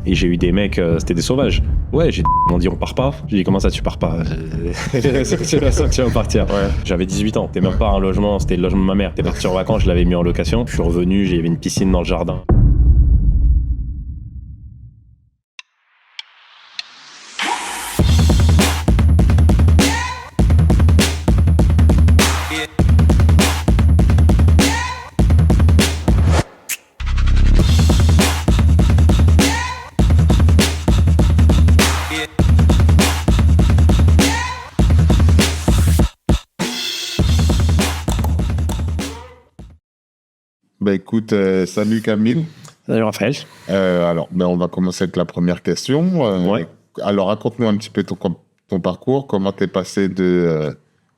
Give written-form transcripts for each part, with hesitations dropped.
Et j'ai eu des mecs, c'était des sauvages. Ouais, ils m'ont dit on part pas. J'ai dit comment ça tu pars pas? C'est la seule que tu vas partir. Ouais. J'avais 18 ans, t'es même pas un logement, c'était le logement de ma mère. T'es parti en vacances, je l'avais mis en location. Je suis revenu, j'avais une piscine dans le jardin. Bah écoute, salut Camille. Salut Raphaël. Alors, on va commencer avec la première question. Ouais. Alors, raconte-nous un petit peu ton parcours, comment t'es passé de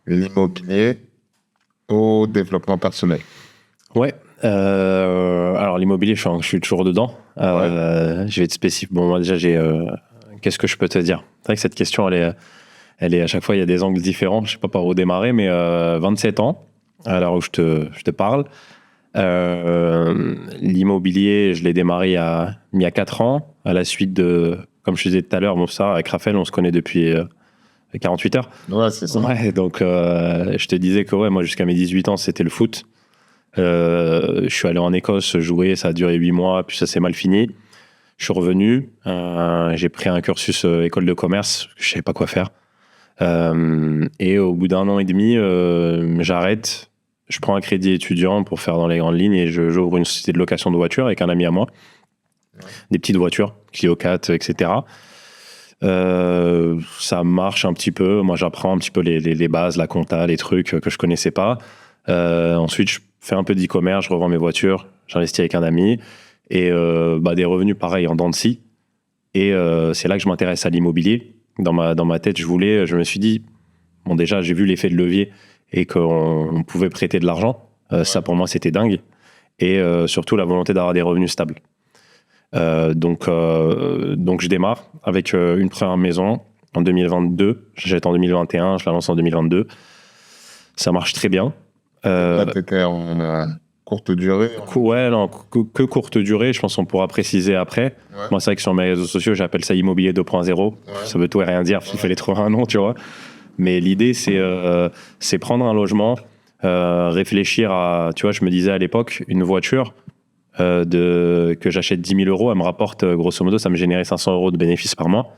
l'immobilier au développement personnel. Ouais. Alors l'immobilier, je suis toujours dedans. Je vais être spécifique. Bon, moi déjà, qu'est-ce que je peux te dire? C'est vrai que cette question, elle est à chaque fois, il y a des angles différents. Je sais pas par où démarrer, mais 27 ans, à l'heure où je te parle. L'immobilier, je l'ai démarré il y a 4 ans, à la suite de, comme je disais tout à l'heure, ça, avec Raphaël, on se connaît depuis 48 heures. Ouais, c'est ça. Ouais, donc je te disais que moi, jusqu'à mes 18 ans, c'était le foot. Je suis allé en Écosse jouer, ça a duré 8 mois, puis ça s'est mal fini. Je suis revenu, j'ai pris un cursus école de commerce, je savais pas quoi faire. Et au bout d'1 an et demi, j'arrête. Je prends un crédit étudiant pour faire dans les grandes lignes et j'ouvre une société de location de voitures avec un ami à moi. Ouais. Des petites voitures, Clio 4, etc. Ça marche un petit peu. Moi, j'apprends un petit peu les bases, la compta, les trucs que je connaissais pas. Ensuite, je fais un peu d'e-commerce, je revends mes voitures, j'investis avec un ami. Et des revenus, pareil, en dents de scie. Et c'est là que je m'intéresse à l'immobilier. Dans ma tête, je me suis dit, bon, déjà, j'ai vu l'effet de levier et qu'on pouvait prêter de l'argent. Ça, pour moi, c'était dingue. Et surtout, la volonté d'avoir des revenus stables. Donc, je démarre avec une première maison en 2022. J'achète en 2021, je la lance en 2022. Ça marche très bien. Là, t'étais en courte durée? Ouais, non, que courte durée. Je pense qu'on pourra préciser après. Ouais. Moi, c'est vrai que sur mes réseaux sociaux, j'appelle ça immobilier 2.0. Ouais. Ça veut tout et rien dire. Il fallait trouver un nom, tu vois. Mais l'idée, c'est prendre un logement, réfléchir à... Tu vois, je me disais à l'époque, une voiture que j'achète 10 000 euros, elle me rapporte, grosso modo, ça me générait 500 euros de bénéfices par mois.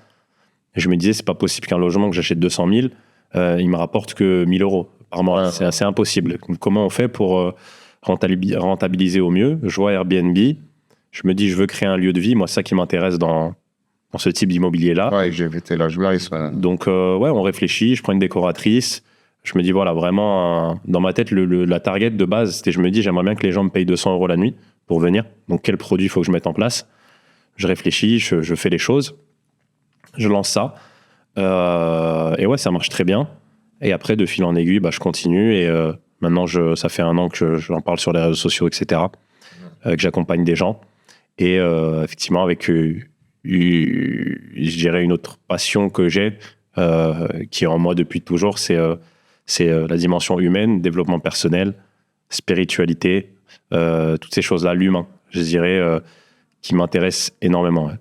Et je me disais, c'est pas possible qu'un logement que j'achète 200 000, il me rapporte que 1 000 euros par mois. Ouais. C'est assez impossible. Comment on fait pour rentabiliser au mieux? Je vois Airbnb, je me dis, je veux créer un lieu de vie. Moi, c'est ça qui m'intéresse dans ce type d'immobilier-là. Ouais, j'ai été là, Donc, on réfléchit, je prends une décoratrice. Je me dis, voilà, vraiment, dans ma tête, la target de base, c'était, je me dis, j'aimerais bien que les gens me payent 200 euros la nuit pour venir. Donc, quel produit il faut que je mette en place? Je réfléchis, je fais les choses. Je lance ça. Et ouais, ça marche très bien. Et après, de fil en aiguille, je continue. Et maintenant, ça fait 1 an que j'en parle sur les réseaux sociaux, etc. Que j'accompagne des gens. Et effectivement, avec... je dirais une autre passion que j'ai, qui est en moi depuis toujours, c'est la dimension humaine, développement personnel, spiritualité, toutes ces choses-là, l'humain, je dirais, qui m'intéressent énormément. Ouais.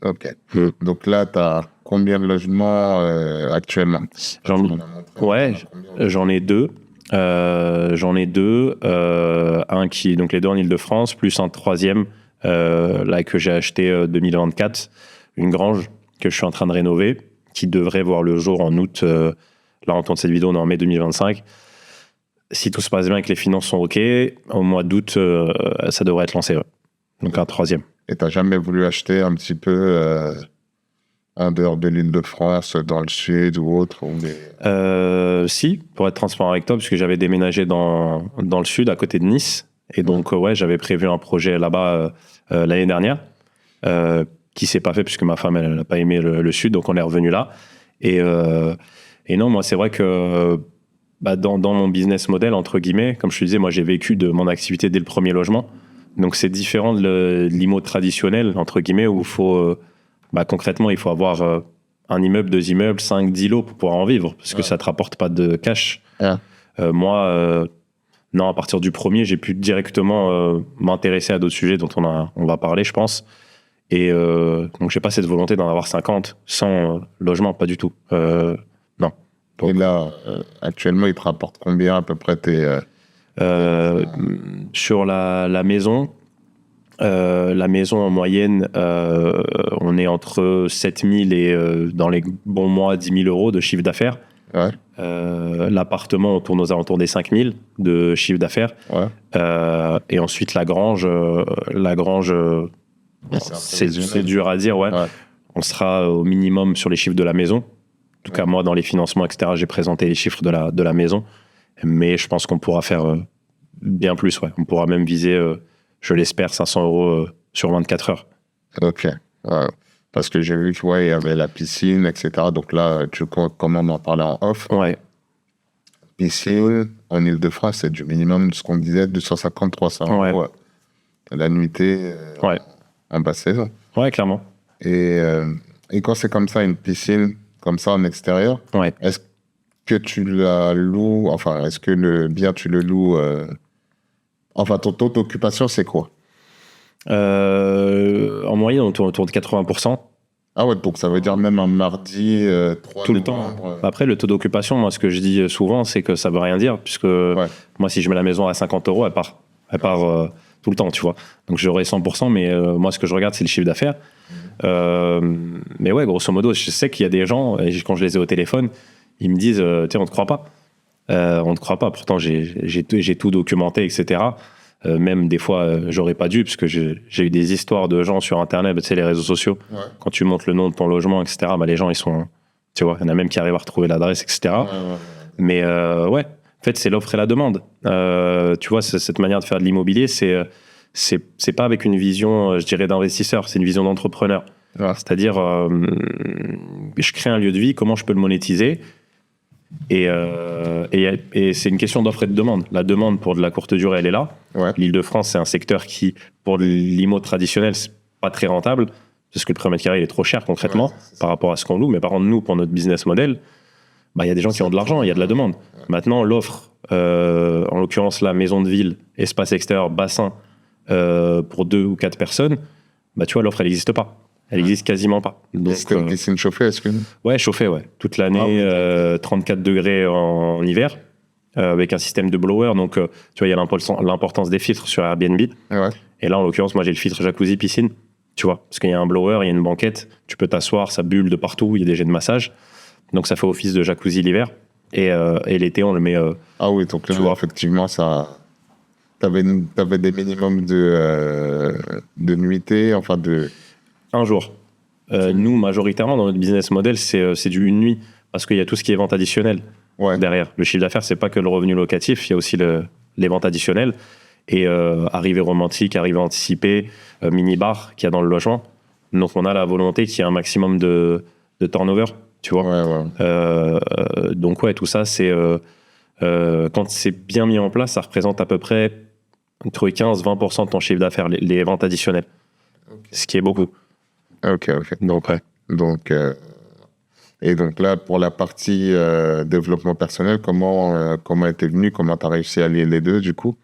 Ok. Donc là, tu as combien de logements actuellement? J'en ai 2. Un qui, donc les 2 en Ile-de-France, plus un 3e là que j'ai acheté 2024, une grange que je suis en train de rénover, qui devrait voir le jour en août. Là, on tourne cette vidéo, on est en mai 2025. Si tout se passe bien et que les finances sont OK, au mois d'août, ça devrait être lancé. Ouais. Donc un 3e. Et tu n'as jamais voulu acheter un petit peu en dehors de l'Île-de-France, dans le sud ou autre Si, pour être transparent avec toi, parce que j'avais déménagé dans le sud, à côté de Nice. Et donc, j'avais prévu un projet là-bas l'année dernière, qui s'est pas fait puisque ma femme, elle n'a pas aimé le sud, donc on est revenu là. Et non, moi, c'est vrai que dans mon business model, entre guillemets, comme je te disais, moi, j'ai vécu de mon activité dès le premier logement. Donc, c'est différent de l'IMO traditionnel, entre guillemets, où il faut, concrètement, il faut avoir un immeuble, 2 immeubles, 5, 10 lots pour pouvoir en vivre, parce que ça te rapporte pas de cash. Moi... non, à partir du premier, j'ai pu directement m'intéresser à d'autres sujets dont on va parler, je pense. Et donc, j'ai pas cette volonté d'en avoir 50, 100 logements, pas du tout. Non. Donc, et là, actuellement, ils te rapportent combien à peu près tes... sur la maison, en moyenne, on est entre 7 000 et dans les bons mois 10 000 euros de chiffre d'affaires. Ouais. L'appartement, on tourne aux alentours des 5 000 de chiffre d'affaires. Ouais. Et ensuite, la grange, c'est dur à dire, ouais. On sera au minimum sur les chiffres de la maison. En tout cas, moi, dans les financements, etc., j'ai présenté les chiffres de la maison. Mais je pense qu'on pourra faire bien plus, ouais. On pourra même viser, je l'espère, 500 euros sur 24 heures. Ok. Parce que j'ai vu qu'il y avait la piscine, etc. Donc là, comment on en parlait en off. Ouais. Piscine, en Ile-de-France, c'est du minimum, ce qu'on disait, 250-300 euros. Ouais. La nuitée en basse saison. Ouais, clairement. Et quand c'est comme ça, une piscine, comme ça en extérieur, est-ce que tu la loues, enfin, est-ce que le bien, tu le loues, enfin, ton taux d'occupation, c'est quoi? En moyenne, on tourne autour de 80%. Ah ouais, donc ça veut dire même un mardi, 3 tout le temps. Après, le taux d'occupation, moi, ce que je dis souvent, c'est que ça veut rien dire, puisque moi, si je mets la maison à 50 euros, elle part tout le temps, tu vois. Donc, j'aurai 100%, mais moi, ce que je regarde, c'est le chiffre d'affaires. Mais ouais, grosso modo, je sais qu'il y a des gens, et quand je les ai au téléphone, ils me disent, tiens, on te croit pas. On te croit pas. Pourtant, j'ai tout documenté, etc. Même des fois, j'aurais pas dû, parce que j'ai eu des histoires de gens sur Internet, tu sais, les réseaux sociaux. Ouais. Quand tu montres le nom de ton logement, etc., bah, les gens, ils sont... Tu vois, il y en a même qui arrivent à retrouver l'adresse, etc. Mais ouais, en fait, c'est l'offre et la demande. Tu vois, cette manière de faire de l'immobilier, c'est pas avec une vision, je dirais, d'investisseur, c'est une vision d'entrepreneur. Ouais. C'est-à-dire, je crée un lieu de vie, comment je peux le monétiser ? Et c'est une question d'offre et de demande. La demande pour de la courte durée, elle est là. Ouais. L'Île-de-France, c'est un secteur qui, pour l'IMO traditionnel, c'est pas très rentable, parce que le prix au mètre carré il est trop cher concrètement par rapport à ce qu'on loue. Mais par contre, nous, pour notre business model, bah, y a des gens qui ont de l'argent, il y a de la demande. Ouais. Maintenant, l'offre, en l'occurrence, la maison de ville, espace extérieur, bassin, pour 2 ou 4 personnes, bah, tu vois, l'offre, elle n'existe pas. Elle n'existe quasiment pas. Donc, c'est une piscine chauffée, est-ce que... Ouais, chauffée, ouais. Toute l'année, 34 degrés en hiver, avec un système de blower. Donc, tu vois, il y a l'importance des filtres sur Airbnb. Ouais. Et là, en l'occurrence, moi, j'ai le filtre jacuzzi piscine, tu vois. Parce qu'il y a un blower, il y a une banquette, tu peux t'asseoir, ça bulle de partout, il y a des jets de massage. Donc, ça fait office de jacuzzi l'hiver. Et l'été, on le met... ah oui, donc là, effectivement, ça... T'avais des minimums de nuitées, enfin de... Un jour. Nous, majoritairement, dans notre business model, c'est du une nuit, parce qu'il y a tout ce qui est vente additionnelle derrière. Le chiffre d'affaires, c'est pas que le revenu locatif, il y a aussi les ventes additionnelles. Et arrivée romantique, arrivée anticipée, mini-bar qu'il y a dans le logement. Donc, on a la volonté qu'il y ait un maximum de turnover, tu vois. Donc, ouais, tout ça, c'est... quand c'est bien mis en place, ça représente à peu près entre 15-20% de ton chiffre d'affaires, les ventes additionnelles. Ce qui est beaucoup. Ok. Donc, ouais. Et donc là, pour la partie développement personnel, comment était venu, comment tu as réussi à lier les deux, du coup?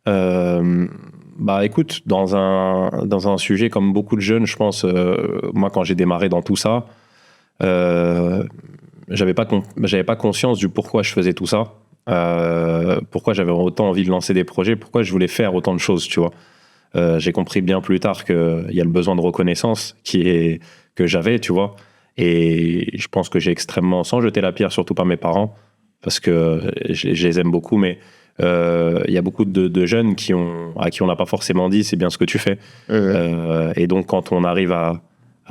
Bah écoute, dans un sujet comme beaucoup de jeunes, je pense, moi quand j'ai démarré dans tout ça, j'avais pas conscience du pourquoi je faisais tout ça, pourquoi j'avais autant envie de lancer des projets, pourquoi je voulais faire autant de choses, tu vois. J'ai compris bien plus tard qu'il y a le besoin de reconnaissance que j'avais, tu vois. Et je pense que j'ai extrêmement, sans jeter la pierre, surtout par mes parents, parce que je les aime beaucoup, mais il y a beaucoup de jeunes à qui on n'a pas forcément dit c'est bien ce que tu fais. Et donc, quand on arrive à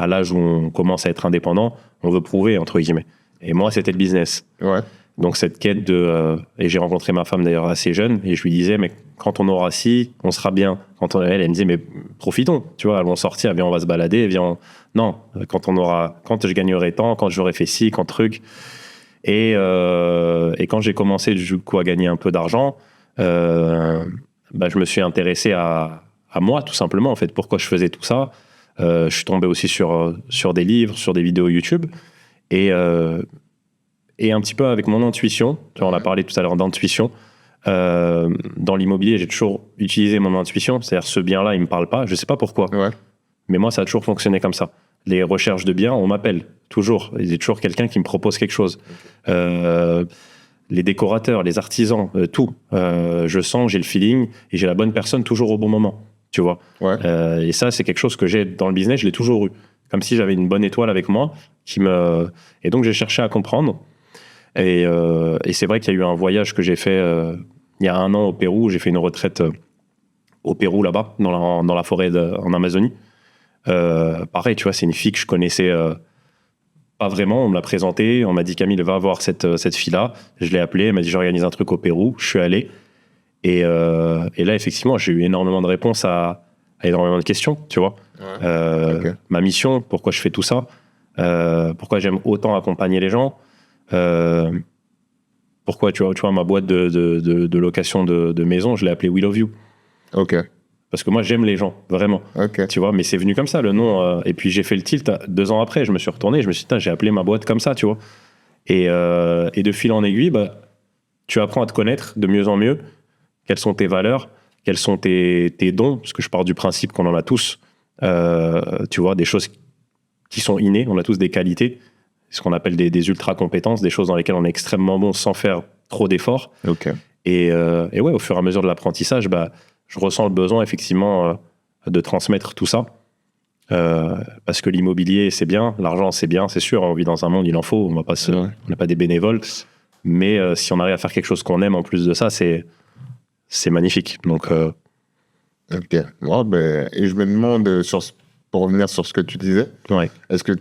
l'âge où on commence à être indépendant, on veut prouver, entre guillemets. Et moi, c'était le business. Ouais. Donc, cette quête et j'ai rencontré ma femme d'ailleurs assez jeune, et je lui disais, mais quand on aura ci, on sera bien. Elle me disait, mais profitons, tu vois, allons sortir, viens, on va se balader, viens. Non, quand je gagnerai tant, quand j'aurai fait ci, quand truc. Et quand j'ai commencé du coup à gagner un peu d'argent, je me suis intéressé à moi, tout simplement, en fait, pourquoi je faisais tout ça. Je suis tombé aussi sur des livres, sur des vidéos YouTube, et un petit peu avec mon intuition, on a parlé tout à l'heure d'intuition, dans l'immobilier, j'ai toujours utilisé mon intuition, c'est-à-dire ce bien-là, il ne me parle pas, je ne sais pas pourquoi, Mais moi, ça a toujours fonctionné comme ça. Les recherches de biens, on m'appelle, toujours. Il y a toujours quelqu'un qui me propose quelque chose. Les décorateurs, les artisans, tout. Je sens, j'ai le feeling et j'ai la bonne personne toujours au bon moment, tu vois. Ouais. Et ça, c'est quelque chose que j'ai dans le business, je l'ai toujours eu. Comme si j'avais une bonne étoile avec moi. Et donc, j'ai cherché à comprendre. Et c'est vrai qu'il y a eu un voyage que j'ai fait il y a 1 an au Pérou. J'ai fait une retraite au Pérou, là-bas, dans la forêt en Amazonie. Pareil, tu vois, c'est une fille que je connaissais pas vraiment. On me l'a présentée. On m'a dit, Camille, va voir cette fille-là. Je l'ai appelée. Elle m'a dit, j'organise un truc au Pérou. Je suis allé. Et là, effectivement, j'ai eu énormément de réponses à énormément de questions, tu vois. Okay. Ma mission, pourquoi je fais tout ça, pourquoi j'aime autant accompagner les gens, pourquoi, tu vois, ma boîte de location de maison, je l'ai appelée We Love You. Ok. Parce que moi, j'aime les gens, vraiment. Okay. Tu vois, mais c'est venu comme ça, le nom. Et puis, j'ai fait le tilt 2 ans après. Je me suis retourné. Je me suis dit, j'ai appelé ma boîte comme ça, tu vois. Et de fil en aiguille, tu apprends à te connaître de mieux en mieux. Quelles sont tes valeurs, quels sont tes dons, parce que je pars du principe qu'on en a tous. Tu vois, des choses qui sont innées. On a tous des qualités, ce qu'on appelle des ultra-compétences, des choses dans lesquelles on est extrêmement bon sans faire trop d'efforts. Okay. Et ouais, au fur et à mesure de l'apprentissage, je ressens le besoin, effectivement, de transmettre tout ça. Parce que l'immobilier, c'est bien, l'argent, c'est bien, c'est sûr. On vit dans un monde, il en faut. On n'a pas des bénévoles. Mais si on arrive à faire quelque chose qu'on aime en plus de ça, c'est magnifique. Donc, ok. Ouais, et je me demande, pour revenir sur ce que tu disais, ouais. Est-ce que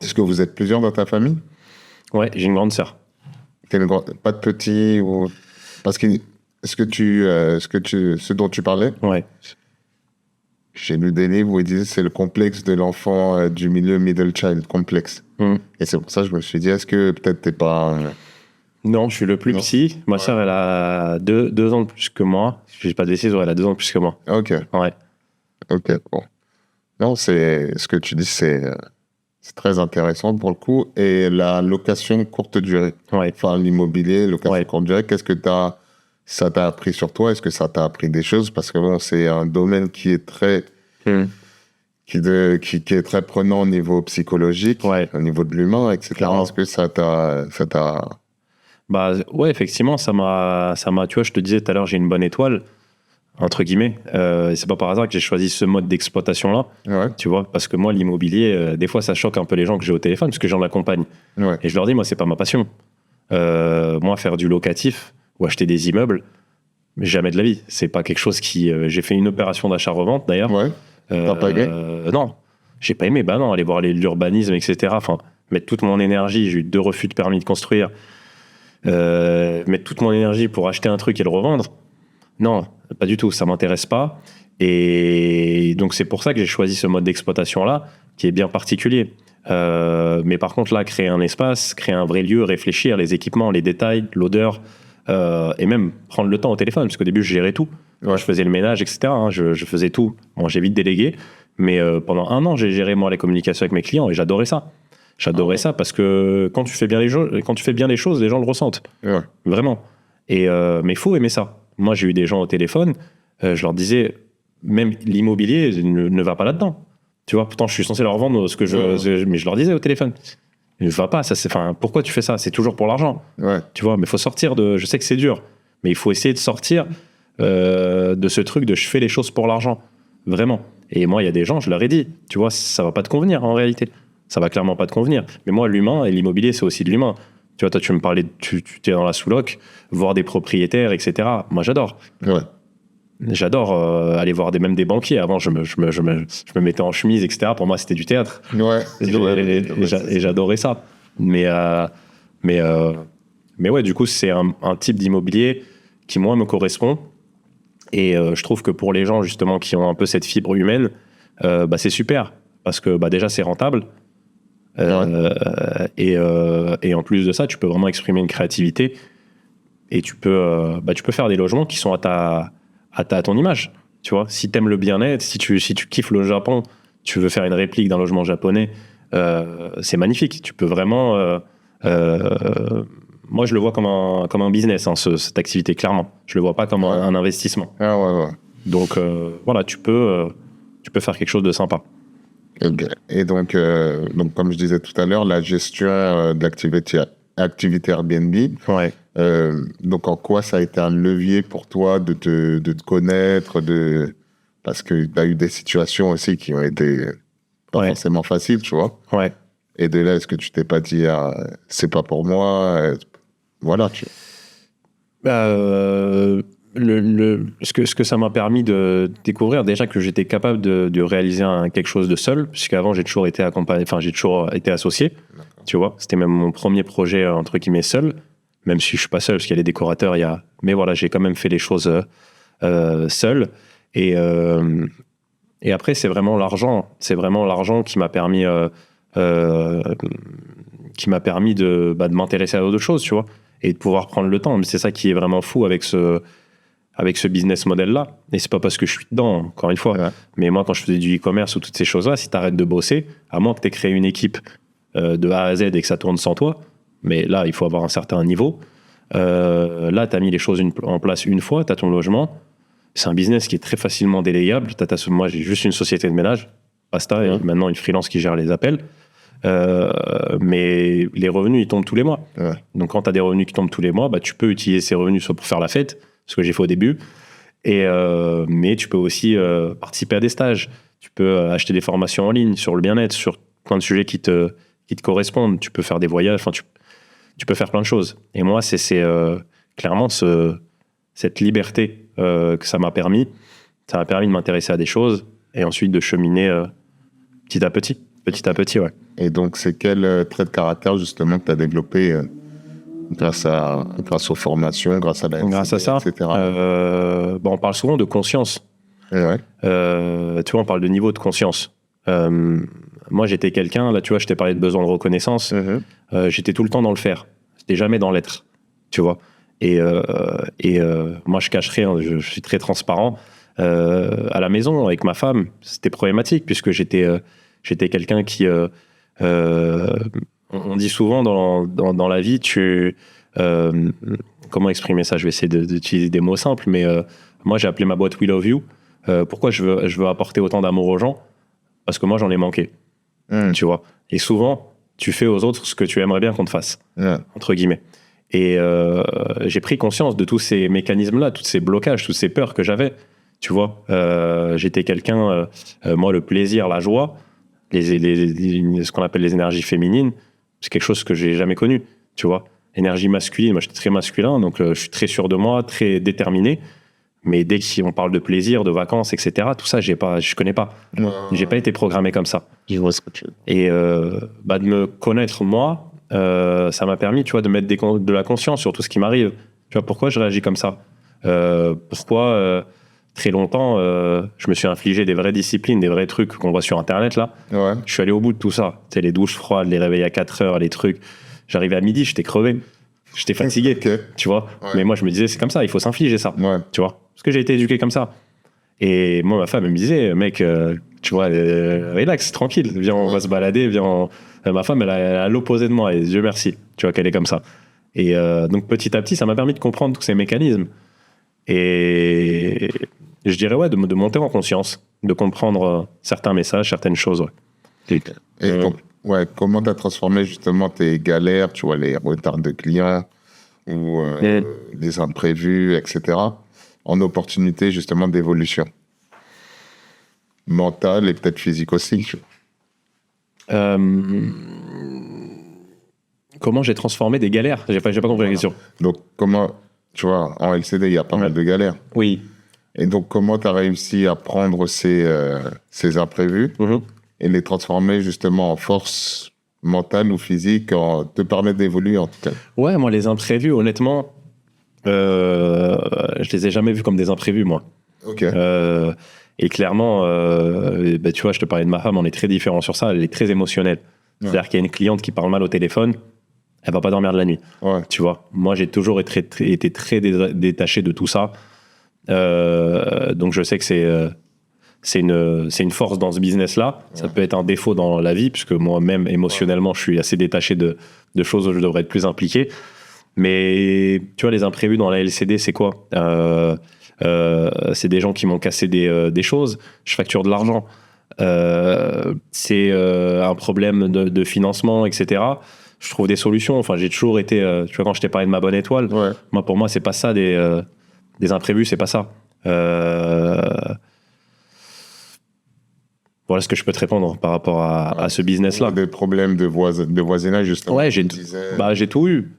est-ce que vous êtes plusieurs dans ta famille? Ouais, j'ai une grande sœur. Pas de petit ou... Parce que ce dont tu parlais, ouais. J'ai lu des livres où ils disaient c'est le complexe de l'enfant du milieu, middle child complexe. Et c'est pour ça que je me suis dit, est-ce que peut-être t'es pas... Non, je suis le plus petit. Ma sœur, elle a 2 ans de plus que moi. Je n'ai pas de bêtises, elle a 2 ans de plus que moi. Ok. Ouais. Ok, bon. Non, ce que tu dis, c'est très intéressant pour le coup. Et la location courte durée, enfin l'immobilier, location courte durée, qu'est-ce que ça t'a appris sur toi? Est-ce que ça t'a appris des choses? Parce que bon, c'est un domaine qui est très... qui est très prenant au niveau psychologique, au niveau de l'humain, etc. Clairement. Est-ce que ça t'a... Ouais, effectivement, ça m'a, tu vois, je te disais tout à l'heure, j'ai une bonne étoile, entre guillemets. C'est pas par hasard que j'ai choisi ce mode d'exploitation-là, tu vois, parce que moi, l'immobilier, des fois, ça choque un peu les gens que j'ai au téléphone, parce que j'en accompagne. Et je leur dis, moi, c'est pas ma passion. Moi, faire du locatif ou acheter des immeubles, jamais de la vie. C'est pas quelque chose qui... j'ai fait une opération d'achat-revente, d'ailleurs. T'as pas aimé? Non, j'ai pas aimé. Non, aller voir l'urbanisme, etc. Enfin, mettre toute mon énergie, j'ai eu 2 refus de permis de construire, mettre toute mon énergie pour acheter un truc et le revendre, non, pas du tout, ça m'intéresse pas. Et donc c'est pour ça que j'ai choisi ce mode d'exploitation là qui est bien particulier. Mais par contre là, créer un espace, créer un vrai lieu, réfléchir, les équipements, les détails, l'odeur, et même prendre le temps au téléphone, parce qu'au début je gérais tout, je faisais le ménage, etc. Je faisais tout. Bon, j'ai vite délégué, mais pendant 1 an j'ai géré moi les communications avec mes clients et j'adorais ça. J'adorais ça parce que quand tu fais bien les choses, les gens le ressentent. Vraiment. Mais il faut aimer ça. Moi, j'ai eu des gens au téléphone, je leur disais, même l'immobilier ne va pas là-dedans. Tu vois, pourtant, je suis censé leur vendre ce que mais je leur disais au téléphone, ne va pas. Pourquoi tu fais ça? C'est toujours pour l'argent. Tu vois, mais il faut sortir de... Je sais que c'est dur, mais il faut essayer de sortir de ce truc de je fais les choses pour l'argent. Vraiment. Et moi, il y a des gens, je leur ai dit, tu vois, ça va pas te convenir en réalité. Ça va clairement pas te convenir. Mais moi, l'humain et l'immobilier, c'est aussi de l'humain. Tu vois, toi, tu me parlais, tu es dans la sous-loc, voir des propriétaires, etc. Moi, j'adore. J'adore aller voir même des banquiers. Avant, je me mettais en chemise, etc. Pour moi, c'était du théâtre. Et j'adorais ça. Mais ouais, du coup, c'est un type d'immobilier qui, moi, me correspond. Et je trouve que pour les gens, justement, qui ont un peu cette fibre humaine, c'est super. Parce que déjà, c'est rentable. Et en plus de ça, tu peux vraiment exprimer une créativité et tu peux faire des logements qui sont à ton image. Tu vois, si t'aimes le bien-être, si tu kiffes le Japon, tu veux faire une réplique d'un logement japonais, c'est magnifique. Tu peux vraiment... moi, je le vois comme un business, cette activité, clairement. Je le vois pas comme un investissement. Donc, voilà, tu peux faire quelque chose de sympa. Et donc, comme je disais tout à l'heure, la gestion de l'activité Airbnb, Ouais. donc en quoi ça a été un levier pour toi de te connaître, parce que tu as eu des situations aussi qui ont été pas forcément faciles, tu vois. Ouais. Et de là, est-ce que tu t'es pas dit, c'est pas pour moi, voilà, tu ce que ça m'a permis de découvrir, déjà que j'étais capable de réaliser quelque chose de seul, puisqu'avant j'ai toujours été accompagné, enfin j'ai toujours été associé, tu vois. C'était même mon premier projet entre guillemets seul, même si je suis pas seul, parce qu'il y a les décorateurs, mais voilà, j'ai quand même fait les choses seul. Et après, c'est vraiment l'argent qui m'a permis de m'intéresser à d'autres choses, tu vois, et de pouvoir prendre le temps. Mais c'est ça qui est vraiment fou avec ce business model-là. Et c'est pas parce que je suis dedans, encore une fois. Ouais. Mais moi, quand je faisais du e-commerce ou toutes ces choses-là, si tu arrêtes de bosser, à moins que tu aies créé une équipe de A à Z et que ça tourne sans toi, mais là, il faut avoir un certain niveau. Là, tu as mis les choses en place une fois, tu as ton logement. C'est un business qui est très facilement délégable. Moi, j'ai juste une société de ménage, basta, et maintenant une freelance qui gère les appels. Mais les revenus, ils tombent tous les mois. Ouais. Donc, quand tu as des revenus qui tombent tous les mois, bah, tu peux utiliser ces revenus soit pour faire la fête, ce que j'ai fait au début, mais tu peux aussi participer à des stages. Tu peux acheter des formations en ligne sur le bien-être, sur plein de sujets qui te correspondent. Tu peux faire des voyages, enfin, tu peux faire plein de choses. Et moi, c'est clairement cette liberté que ça m'a permis. Ça m'a permis de m'intéresser à des choses et ensuite de cheminer petit à petit. Petit à petit, ouais. Et donc, c'est quel trait de caractère, justement, que tu as développé grâce aux formations, grâce à ça, etc. On parle souvent de conscience. Ouais. Tu vois, on parle de niveau de conscience. Moi, j'étais quelqu'un, là, tu vois, je t'ai parlé de besoin de reconnaissance. J'étais tout le temps dans le faire. J'étais jamais dans l'être, tu vois. Et moi, je cache rien, je suis très transparent. À la maison, avec ma femme, c'était problématique, puisque j'étais quelqu'un qui... on dit souvent dans la vie, comment exprimer ça? Je vais essayer d'utiliser des mots simples, mais moi, j'ai appelé ma boîte We Love You. Pourquoi je veux apporter autant d'amour aux gens? Parce que moi, j'en ai manqué, tu vois. Et souvent, tu fais aux autres ce que tu aimerais bien qu'on te fasse, entre guillemets. Et j'ai pris conscience de tous ces mécanismes-là, tous ces blocages, toutes ces peurs que j'avais, tu vois. J'étais quelqu'un, moi, le plaisir, la joie, ce qu'on appelle les énergies féminines, c'est quelque chose que j'ai jamais connu, tu vois. Énergie masculine, moi, j'étais très masculin, donc je suis très sûr de moi, très déterminé. Mais dès qu'on parle de plaisir, de vacances, etc., tout ça, je connais pas. J'ai pas été programmé comme ça. Et de me connaître moi, ça m'a permis, tu vois, de mettre de la conscience sur tout ce qui m'arrive. Tu vois, pourquoi je réagis comme ça? Pourquoi très longtemps, je me suis infligé des vraies disciplines, des vrais trucs qu'on voit sur Internet là. Ouais. Je suis allé au bout de tout ça. Tu sais, les douches froides, les réveils à 4 heures, les trucs. J'arrivais à midi, j'étais crevé. J'étais fatigué, tu vois. Ouais. Mais moi, je me disais, c'est comme ça, il faut s'infliger ça, tu vois. Parce que j'ai été éduqué comme ça. Et moi, ma femme, elle me disait, mec, tu vois, relax, tranquille, viens, on va se balader, viens. Ma femme, elle est à l'opposé de moi, et Dieu merci, tu vois, qu'elle est comme ça. Et donc, petit à petit, ça m'a permis de comprendre tous ces mécanismes. Et je dirais, ouais, de monter en conscience, de comprendre certains messages, certaines choses, ouais. Et donc, ouais, comment tu as transformé justement tes galères, tu vois, les retards de clients ou les imprévus, etc., en opportunités justement d'évolution mentale et peut-être physique aussi? Comment j'ai transformé des galères? J'ai pas compris la question. Donc, comment, tu vois, en LCD, il y a pas mal de galères. Oui. Et donc, comment tu as réussi à prendre ces imprévus et les transformer justement en force mentale ou physique, te permettre d'évoluer en tout cas? Ouais, moi, les imprévus, honnêtement, je les ai jamais vus comme des imprévus, moi. Ok. Et clairement, tu vois, je te parlais de ma femme, on est très différents sur ça, elle est très émotionnelle. Ouais. C'est-à-dire qu'il y a une cliente qui parle mal au téléphone, elle va pas dormir de la nuit. Ouais. Tu vois, moi, j'ai toujours été très détaché de tout ça. Donc, je sais que c'est une force dans ce business-là. Ouais. Ça peut être un défaut dans la vie, puisque moi-même, émotionnellement, je suis assez détaché de choses où je devrais être plus impliqué. Mais tu vois, les imprévus dans la LCD, c'est quoi? C'est des gens qui m'ont cassé des choses. Je facture de l'argent. C'est un problème de financement, etc. Je trouve des solutions. Enfin, j'ai toujours été... tu vois, quand je t'ai parlé de ma bonne étoile, pour moi, c'est pas ça, des imprévus, c'est pas ça. Voilà ce que je peux te répondre par rapport à ce business-là. Des problèmes de voisinage, justement. Ouais, j'ai tout eu.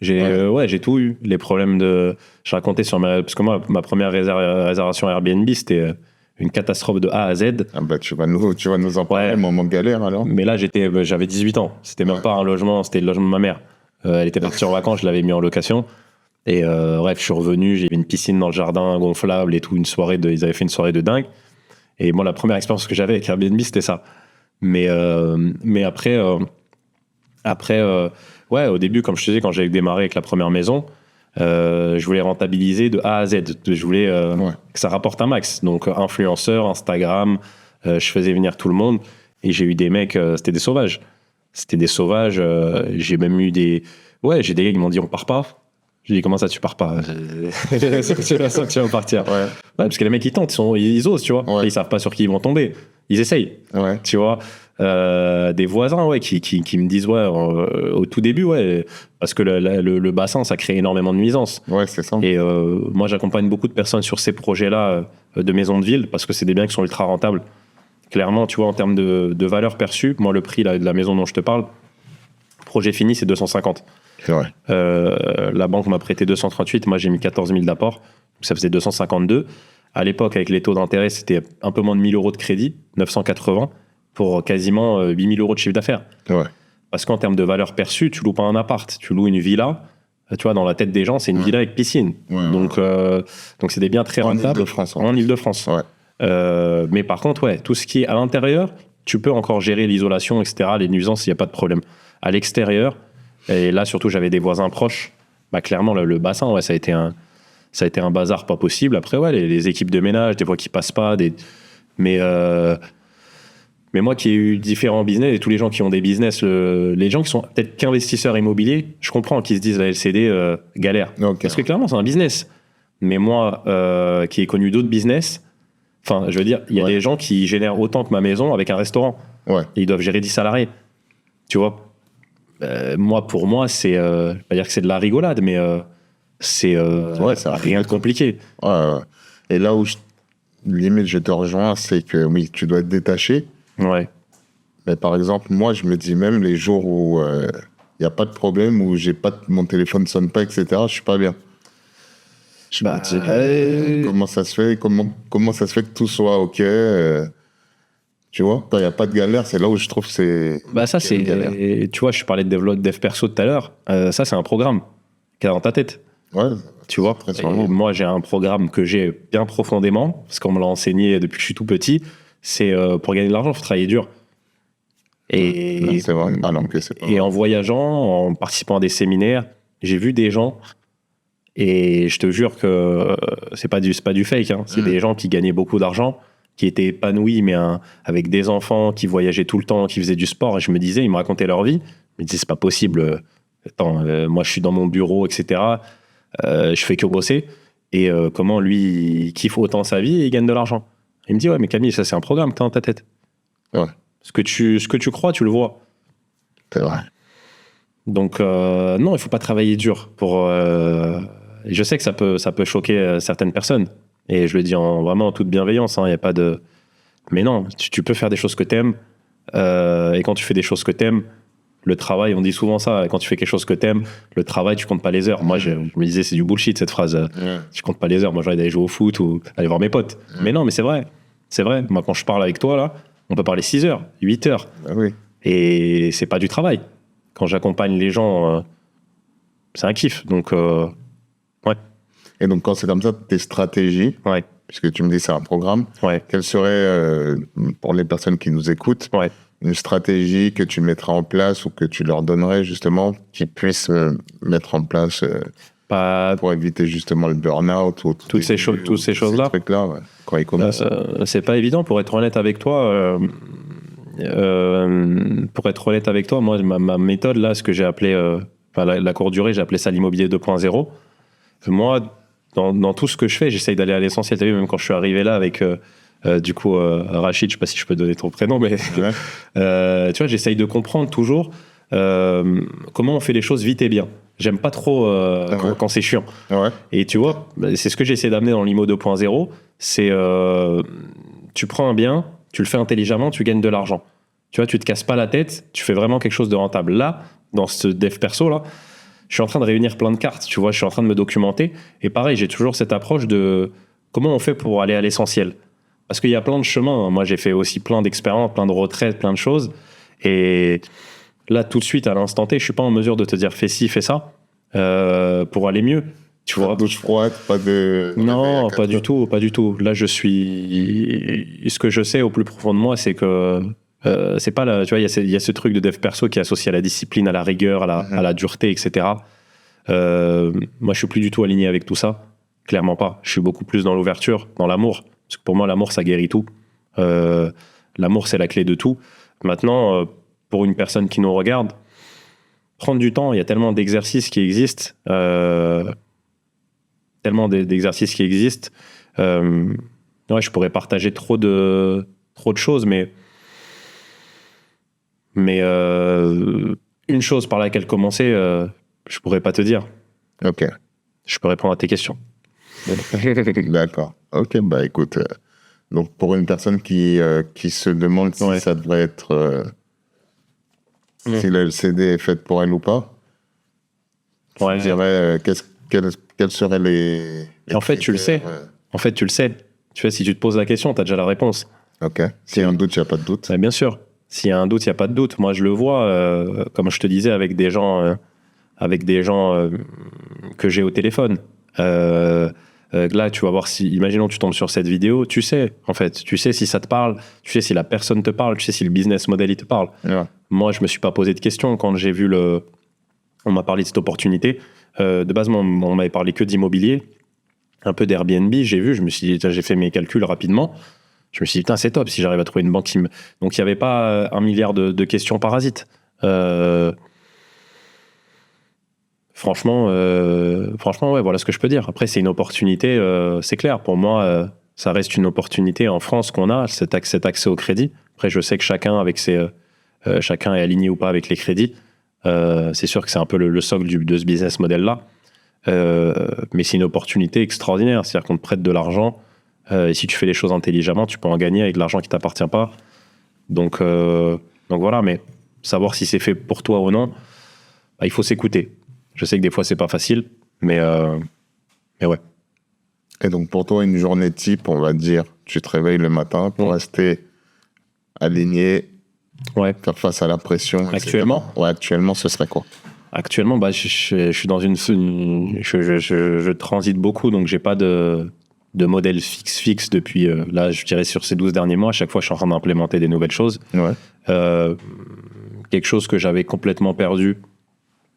J'ai tout eu. Les problèmes de... Je racontais sur parce que moi, ma première réservation Airbnb, c'était une catastrophe de A à Z. Ah bah, tu vas nous en parler, moment de galère, alors. Mais là, j'avais 18 ans. C'était même pas un logement, c'était le logement de ma mère. Elle était partie en vacances, je l'avais mis en location. Et bref, je suis revenu, j'ai une piscine dans le jardin gonflable et tout, ils avaient fait une soirée de dingue. Et moi, la première expérience que j'avais avec Airbnb, c'était ça. Mais après, au début, comme je te disais, quand j'avais démarré avec la première maison, je voulais rentabiliser de A à Z. Je voulais que ça rapporte un max. Donc, influenceur, Instagram, je faisais venir tout le monde. Et j'ai eu des mecs, c'était des sauvages. J'ai même eu des gars qui m'ont dit, on part pas. J'ai dit, comment ça, tu pars pas? C'est la que tu vas partir. Ouais, parce que les mecs, ils tentent, ils osent, tu vois. Ouais. Ils savent pas sur qui ils vont tomber. Ils essayent, tu vois. Des voisins, qui me disent, au tout début, parce que le bassin, ça crée énormément de nuisances. Ouais, c'est ça. Et moi, j'accompagne beaucoup de personnes sur ces projets-là de maisons de ville, parce que c'est des biens qui sont ultra rentables. Clairement, tu vois, en termes de valeur perçue, moi, le prix de la maison dont je te parle, projet fini, c'est 250. C'est vrai. La banque m'a prêté 238, moi j'ai mis 14 000 d'apport, donc ça faisait 252. À l'époque, avec les taux d'intérêt, c'était un peu moins de 1 000 euros de crédit, 980, pour quasiment 8 000 euros de chiffre d'affaires. Ouais. Parce qu'en termes de valeur perçue, tu loues pas un appart, tu loues une villa. Tu vois, dans la tête des gens, c'est une villa avec piscine. Ouais, donc c'est des biens très rentables. En Ile-de-France. Ouais. Mais par contre, tout ce qui est à l'intérieur, tu peux encore gérer l'isolation, etc. Les nuisances, il n'y a pas de problème. À l'extérieur, et là, surtout, j'avais des voisins proches. Clairement, le bassin, ça a été un bazar pas possible. Après, les équipes de ménage, des fois qui passent pas. Mais moi qui ai eu différents business, et tous les gens qui ont des business, les gens qui sont peut-être qu'investisseurs immobiliers, je comprends qu'ils se disent la LCD, galère. Okay. Parce que clairement, c'est un business. Mais moi, qui ai connu d'autres business, enfin, je veux dire, il y a des gens qui génèrent autant que ma maison avec un restaurant. Ouais. Et ils doivent gérer 10 salariés. Tu vois? Pour moi, c'est je vais pas dire que c'est de la rigolade, mais c'est rien de compliqué. Ouais. Et là où limite je te rejoins, c'est que oui, tu dois être détaché. Ouais. Mais par exemple, moi, je me dis même les jours où il n'y a pas de problème, où mon téléphone ne sonne pas, etc., je suis pas bien. Comment ça se fait comment ça se fait que tout soit OK tu vois, quand il n'y a pas de galère, c'est là où je trouve que c'est... ça, c'est... Tu vois, je parlais de dev perso tout à l'heure. Ça, c'est un programme qui est dans ta tête. Ouais. Tu vois, moi, j'ai un programme que j'ai bien profondément, parce qu'on me l'a enseigné depuis que je suis tout petit. C'est pour gagner de l'argent, il faut travailler dur. Et, c'est vrai. Ah non, c'est pas vrai. En voyageant, en participant à des séminaires, j'ai vu des gens, et je te jure que c'est pas du fake, hein, c'est des gens qui gagnaient beaucoup d'argent, qui étaient épanouis, mais avec des enfants, qui voyageaient tout le temps, qui faisaient du sport. Et je me disais, ils me racontaient leur vie. Je me disais, c'est pas possible. Attends, moi, je suis dans mon bureau, etc. Je fais que bosser. Et comment lui, il kiffe autant sa vie et il gagne de l'argent. Il me dit, ouais, mais Camille, ça, c'est un programme que t'as dans ta tête. Ouais. Ce que tu crois, tu le vois. C'est vrai. Donc, non, il faut pas travailler dur pour... je sais que ça peut choquer certaines personnes. Et je le dis vraiment en toute bienveillance, hein, y a pas de... Mais non, tu peux faire des choses que t'aimes. Et quand tu fais des choses que t'aimes, le travail, on dit souvent ça, quand tu fais quelque chose que t'aimes, le travail, tu comptes pas les heures. Moi, je me disais, c'est du bullshit cette phrase. Tu comptes pas les heures. Moi, j'aurais d'aller jouer au foot ou aller voir mes potes. Mais non, mais c'est vrai. C'est vrai. Moi, quand je parle avec toi, là, on peut parler 6 heures, 8 heures. Ah oui. Et c'est pas du travail. Quand j'accompagne les gens, c'est un kiff. Donc, ouais. Et donc, quand c'est comme ça, tes stratégies, puisque tu me dis c'est un programme, quelle serait, pour les personnes qui nous écoutent, une stratégie que tu mettras en place ou que tu leur donnerais justement, qu'ils puissent mettre en place pour éviter justement le burn-out ou toutes ces choses-là. Quand ils commencent. C'est pas évident, pour être honnête avec toi. Moi, ma méthode, là, ce que j'ai appelé, la courte durée, j'ai appelé ça l'immobilier 2.0. Moi, dans tout ce que je fais, j'essaye d'aller à l'essentiel. T'as vu, même quand je suis arrivé là avec Rachid, je sais pas si je peux donner ton prénom, mais tu vois, j'essaye de comprendre toujours comment on fait les choses vite et bien. J'aime pas trop quand c'est chiant. Et tu vois, c'est ce que j'essaie d'amener dans l'IMO 2.0, c'est tu prends un bien, tu le fais intelligemment, tu gagnes de l'argent. Tu vois, tu te casses pas la tête, tu fais vraiment quelque chose de rentable. Là, dans ce dev perso là, je suis en train de réunir plein de cartes, tu vois, je suis en train de me documenter. Et pareil, j'ai toujours cette approche de comment on fait pour aller à l'essentiel. Parce qu'il y a plein de chemins. Moi, j'ai fait aussi plein d'expériences, plein de retraites, plein de choses. Et là, tout de suite, à l'instant T, je suis pas en mesure de te dire fais ci, fais ça, pour aller mieux. Tu vois, douche froide, pas de... Non, pas du tout, pas du tout. Là, je suis... Ce que je sais au plus profond de moi, c'est que c'est pas la... Tu vois, il y a ce truc de dev perso qui est associé à la discipline, à la rigueur, à la dureté, etc. Moi, je suis plus du tout aligné avec tout ça. Clairement pas. Je suis beaucoup plus dans l'ouverture, dans l'amour. Parce que pour moi, l'amour, ça guérit tout. L'amour, c'est la clé de tout. Maintenant, pour une personne qui nous regarde, prendre du temps, il y a tellement d'exercices qui existent. Ouais, je pourrais partager trop de choses, mais une chose par laquelle commencer, je pourrais pas te dire. Ok. Je peux répondre à tes questions. D'accord. Ok, bah écoute, donc pour une personne qui se demande si ça devrait être... si la LCD est faite pour elle ou pas, je dirais quels seraient les en fait, tu le sais. En fait, tu le sais. Tu vois, si tu te poses la question, tu as déjà la réponse. Ok. S'il y a un doute, il n'y a pas de doute. Bien sûr. S'il y a un doute, il n'y a pas de doute. Moi, je le vois, comme je te disais, avec des gens que j'ai au téléphone. Là, tu vas voir si, imaginons, tu tombes sur cette vidéo, tu sais, en fait, tu sais si ça te parle, tu sais si la personne te parle, tu sais si le business model, il te parle. Ouais. Moi, je me suis pas posé de questions quand j'ai vu on m'a parlé de cette opportunité. De base, on m'avait parlé que d'immobilier, un peu d'Airbnb, j'ai vu, je me suis dit, j'ai fait mes calculs rapidement. Je me suis dit, putain, c'est top si j'arrive à trouver une banque qui me... Donc, il n'y avait pas 1 milliard de questions parasites. Franchement, ouais, voilà ce que je peux dire. Après, c'est une opportunité, c'est clair. Pour moi, ça reste une opportunité en France qu'on a, cet accès au crédit. Après, je sais que chacun est aligné ou pas avec les crédits. C'est sûr que c'est un peu le socle de ce business model-là. Mais c'est une opportunité extraordinaire. C'est-à-dire qu'on te prête de l'argent. Et si tu fais les choses intelligemment, tu peux en gagner avec de l'argent qui ne t'appartient pas. Donc voilà, mais savoir si c'est fait pour toi ou non, il faut s'écouter. Je sais que des fois, c'est pas facile, mais ouais. Et donc, pour toi, une journée type, on va dire, tu te réveilles le matin pour rester aligné, faire face à la pression. Actuellement etc. Ouais, actuellement, ce serait quoi? Actuellement, je suis dans je transite beaucoup, donc j'ai pas de modèle fixe depuis, là, je dirais sur ces 12 derniers mois. À chaque fois, je suis en train d'implémenter des nouvelles choses. Ouais. Quelque chose que j'avais complètement perdu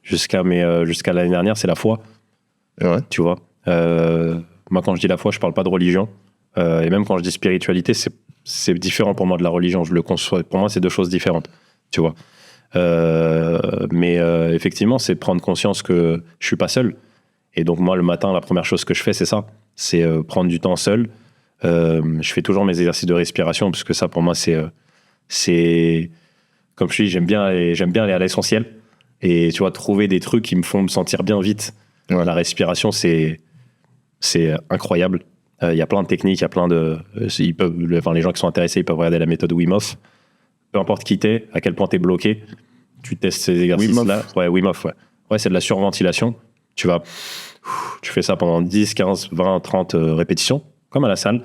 jusqu'à l'année dernière, c'est la foi. Ouais. Tu vois, moi, quand je dis la foi, je parle pas de religion. Et même quand je dis spiritualité, c'est différent pour moi de la religion. Je le conçois. Pour moi, c'est deux choses différentes. Tu vois. Mais effectivement, c'est prendre conscience que je suis pas seul. Et donc, moi, le matin, la première chose que je fais, c'est ça. C'est prendre du temps seul. Je fais toujours mes exercices de respiration, parce que ça, pour moi, c'est comme je dis, j'aime bien aller à l'essentiel. Et tu vois, trouver des trucs qui me font me sentir bien vite. Ouais. La respiration, c'est incroyable. Il y a plein de techniques, il y a plein de... les gens qui sont intéressés, ils peuvent regarder la méthode Wim Hof. Peu importe qui t'es, à quel point t'es bloqué, tu testes ces exercices-là. Wim Hof, ouais. Ouais, c'est de la surventilation. Tu fais ça pendant 10, 15, 20, 30 répétitions, comme à la salle.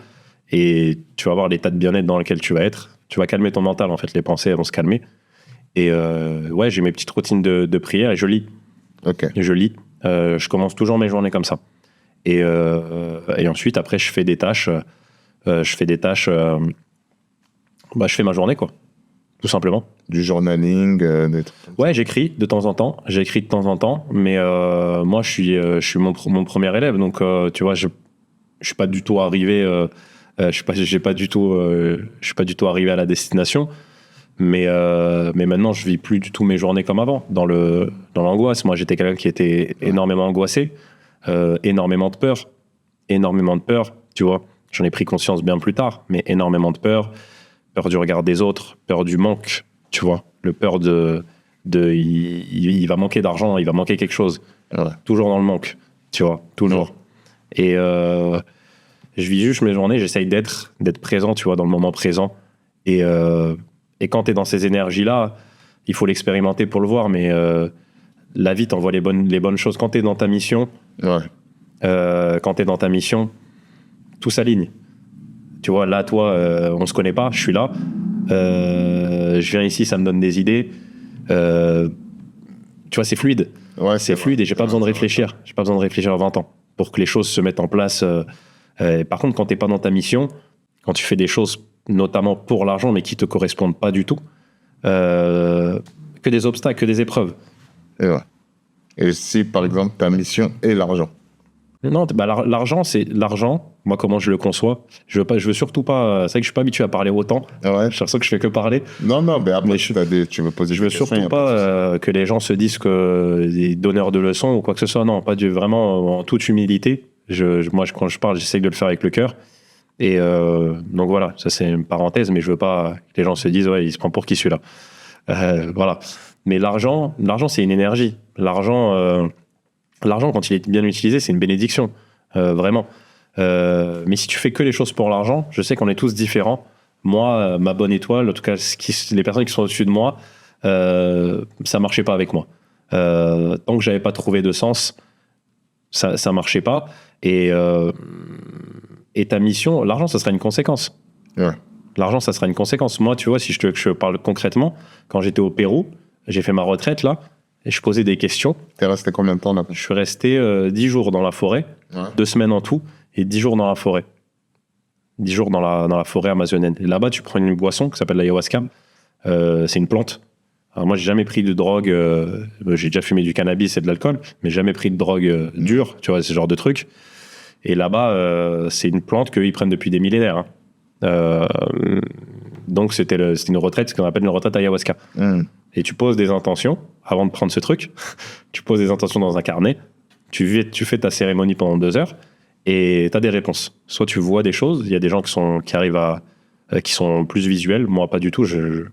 Et tu vas voir l'état de bien-être dans lequel tu vas être. Tu vas calmer ton mental, en fait. Les pensées, elles vont se calmer. Et ouais, j'ai mes petites routines de prière et je lis. Ok. Je lis. Je commence toujours mes journées comme ça. Et ensuite, après, je fais des tâches. Je fais ma journée, quoi. Tout simplement. Du journaling, des trucs. Ouais, j'écris de temps en temps. Mais moi, je suis mon premier élève. Donc, tu vois, je suis pas du tout arrivé. Je suis pas du tout arrivé à la destination. Mais maintenant, je vis plus du tout mes journées comme avant. Dans l'angoisse. Moi, j'étais quelqu'un qui était énormément angoissé, énormément de peur. énormément de peur, tu vois. J'en ai pris conscience bien plus tard, mais énormément de peur du regard des autres, peur du manque, tu vois. Le peur il va manquer d'argent, il va manquer quelque chose. Ouais. Toujours dans le manque, tu vois, toujours. Ouais. Et je vis juste mes journées, j'essaye d'être présent, tu vois, dans le moment présent. Et quand tu es dans ces énergies-là, il faut l'expérimenter pour le voir, mais la vie t'envoie les bonnes choses. Quand tu es dans ta mission, tout s'aligne. Tu vois, là, toi, on se connaît pas, je suis là. Je viens ici, ça me donne des idées. Tu vois, c'est fluide. Ouais, c'est fluide et j'ai pas besoin de réfléchir. J'ai pas besoin de réfléchir à 20 ans pour que les choses se mettent en place. Par contre, quand t'es pas dans ta mission, quand tu fais des choses notamment pour l'argent, mais qui te correspondent pas du tout, que des obstacles, que des épreuves. Et si, par exemple, ta mission est l'argent? Non, l'argent, c'est l'argent. Moi, comment je le conçois, je veux surtout pas. C'est vrai que je suis pas habitué à parler autant. Ouais. J'ai l'impression que je fais que parler. Non, mais après, tu veux poser. Je veux surtout pas que les gens se disent que des donneurs de leçons ou quoi que ce soit. Non, pas vraiment en toute humilité. Moi, quand je parle, j'essaye de le faire avec le cœur. Et donc voilà, ça c'est une parenthèse, mais je veux pas que les gens se disent ouais, il se prend pour qui celui-là. Voilà. Mais l'argent, c'est une énergie. L'argent, quand il est bien utilisé, c'est une bénédiction, vraiment. Mais si tu fais que les choses pour l'argent, je sais qu'on est tous différents. Moi, ma bonne étoile, en tout cas, les personnes qui sont au-dessus de moi, ça marchait pas avec moi. Tant que j'avais pas trouvé de sens, ça marchait pas. Et ta mission, l'argent, ça sera une conséquence. Ouais. L'argent, ça sera une conséquence. Moi, tu vois, si je parle concrètement, quand j'étais au Pérou, j'ai fait ma retraite là. Et je posais des questions. T'es resté combien de temps là? Je suis resté 10 jours dans la forêt, 2 semaines en tout, et 10 jours dans la forêt. 10 jours dans la forêt amazonienne. Et là-bas, tu prends une boisson qui s'appelle l'ayahuasca. C'est une plante. Alors moi, j'ai jamais pris de drogue. J'ai déjà fumé du cannabis et de l'alcool, mais jamais pris de drogue dure, tu vois, ce genre de trucs. Et là-bas, c'est une plante qu'ils prennent depuis des millénaires. Donc, c'était une retraite, ce qu'on appelle une retraite ayahuasca. Et tu poses des intentions avant de prendre ce truc. Tu poses des intentions dans un carnet. Tu fais ta cérémonie pendant 2 heures et tu as des réponses. Soit tu vois des choses. Il y a des gens qui arrivent qui sont plus visuels. Moi, pas du tout. Je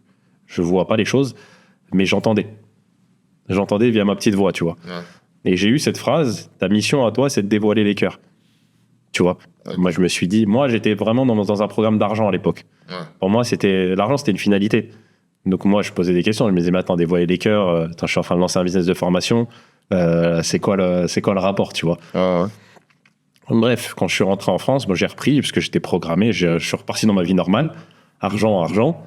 vois pas les choses. Mais j'entendais. J'entendais via ma petite voix, tu vois. Ouais. Et j'ai eu cette phrase, ta mission à toi, c'est de dévoiler les cœurs. Tu vois. Okay. Moi, je me suis dit, j'étais vraiment dans un programme d'argent à l'époque. Ouais. Pour moi, l'argent, c'était une finalité. Donc moi, je posais des questions. Je me disais, mais attends, dévoiler les cœurs, je suis en train de lancer un business de formation. C'est quoi le rapport, tu vois? Ouais. Bref, quand je suis rentré en France, j'ai repris, parce que j'étais programmé, je suis reparti dans ma vie normale. Argent.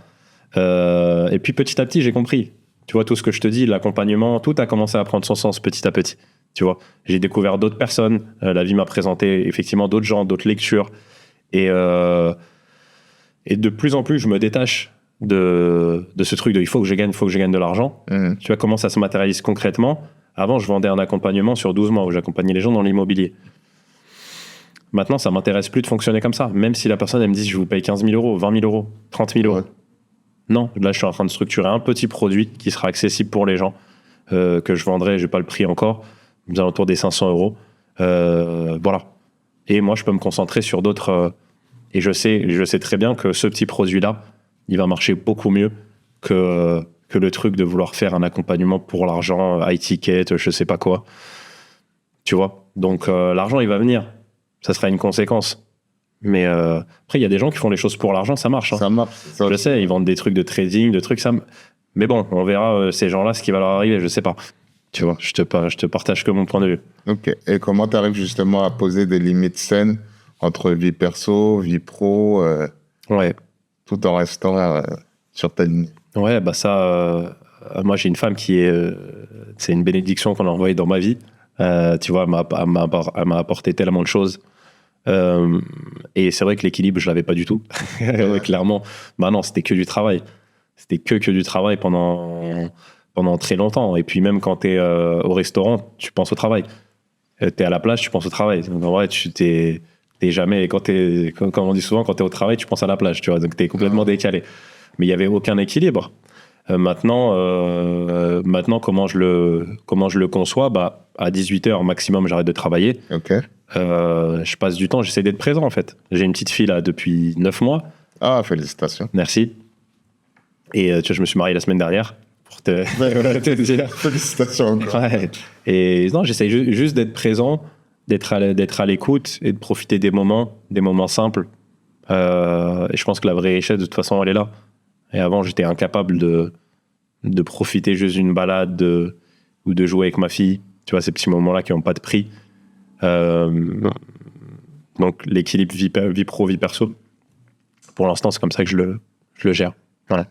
Et puis petit à petit, j'ai compris. Tu vois, tout ce que je te dis, l'accompagnement, tout a commencé à prendre son sens petit à petit. Tu vois, j'ai découvert d'autres personnes. La vie m'a présenté effectivement d'autres gens, d'autres lectures. Et de plus en plus, je me détache de ce truc de il faut que je gagne de l'argent. Tu vois comment ça se matérialise concrètement. Avant, je vendais un accompagnement sur 12 mois où j'accompagnais les gens dans l'immobilier. Maintenant, ça m'intéresse plus de fonctionner comme ça. Même si la personne, elle me dit, je vous paye 15 000 euros, 20 000 euros, 30 000 euros. Ouais. Non, là, je suis en train de structurer un petit produit qui sera accessible pour les gens, que je vendrai, je n'ai pas le prix encore, aux alentours des 500 euros. Voilà. Et moi, je peux me concentrer sur d'autres. Et je sais très bien que ce petit produit-là, il va marcher beaucoup mieux que le truc de vouloir faire un accompagnement pour l'argent, high ticket, je sais pas quoi. Tu vois? Donc, l'argent, il va venir. Ça sera une conséquence. Mais après, il y a des gens qui font les choses pour l'argent, ça marche. Hein. Ça marche. Je sais, ils vendent des trucs de trading, de trucs, ça. Mais bon, on verra ces gens-là, ce qui va leur arriver, je sais pas. Tu vois, je te partage que mon point de vue. Ok. Et comment tu arrives justement à poser des limites saines entre vie perso, vie pro, ouais. Tout en restant sur ta ligne? Ouais, bah ça, moi j'ai une femme qui c'est une bénédiction qu'on a envoyée dans ma vie. Tu vois, elle m'a apporté tellement de choses. Et c'est vrai que l'équilibre, je l'avais pas du tout. Clairement, bah non, c'était que du travail. C'était que du travail pendant très longtemps. Et puis même quand t'es au restaurant, tu penses au travail. T'es à la plage, tu penses au travail. Donc en vrai, t'es jamais, comme on dit souvent, quand t'es au travail, tu penses à la plage, tu vois. Donc t'es complètement décalé. Mais il y avait aucun équilibre. Maintenant, comment je le conçois, à 18h maximum, j'arrête de travailler. Ok. Je passe du temps, j'essaie d'être présent en fait. J'ai une petite fille là depuis 9 mois. Ah, félicitations. Merci. Et tu vois, je me suis marié la semaine dernière. Pour te dire. Félicitations encore. Ouais. Et non, j'essaie juste d'être présent, d'être à l'écoute et de profiter des moments simples. Et je pense que la vraie richesse, de toute façon, elle est là. Et avant, j'étais incapable de profiter juste d'une balade ou de jouer avec ma fille. Tu vois, ces petits moments-là qui n'ont pas de prix. Donc, l'équilibre vie pro, vie perso. Pour l'instant, c'est comme ça que je le gère. Voilà.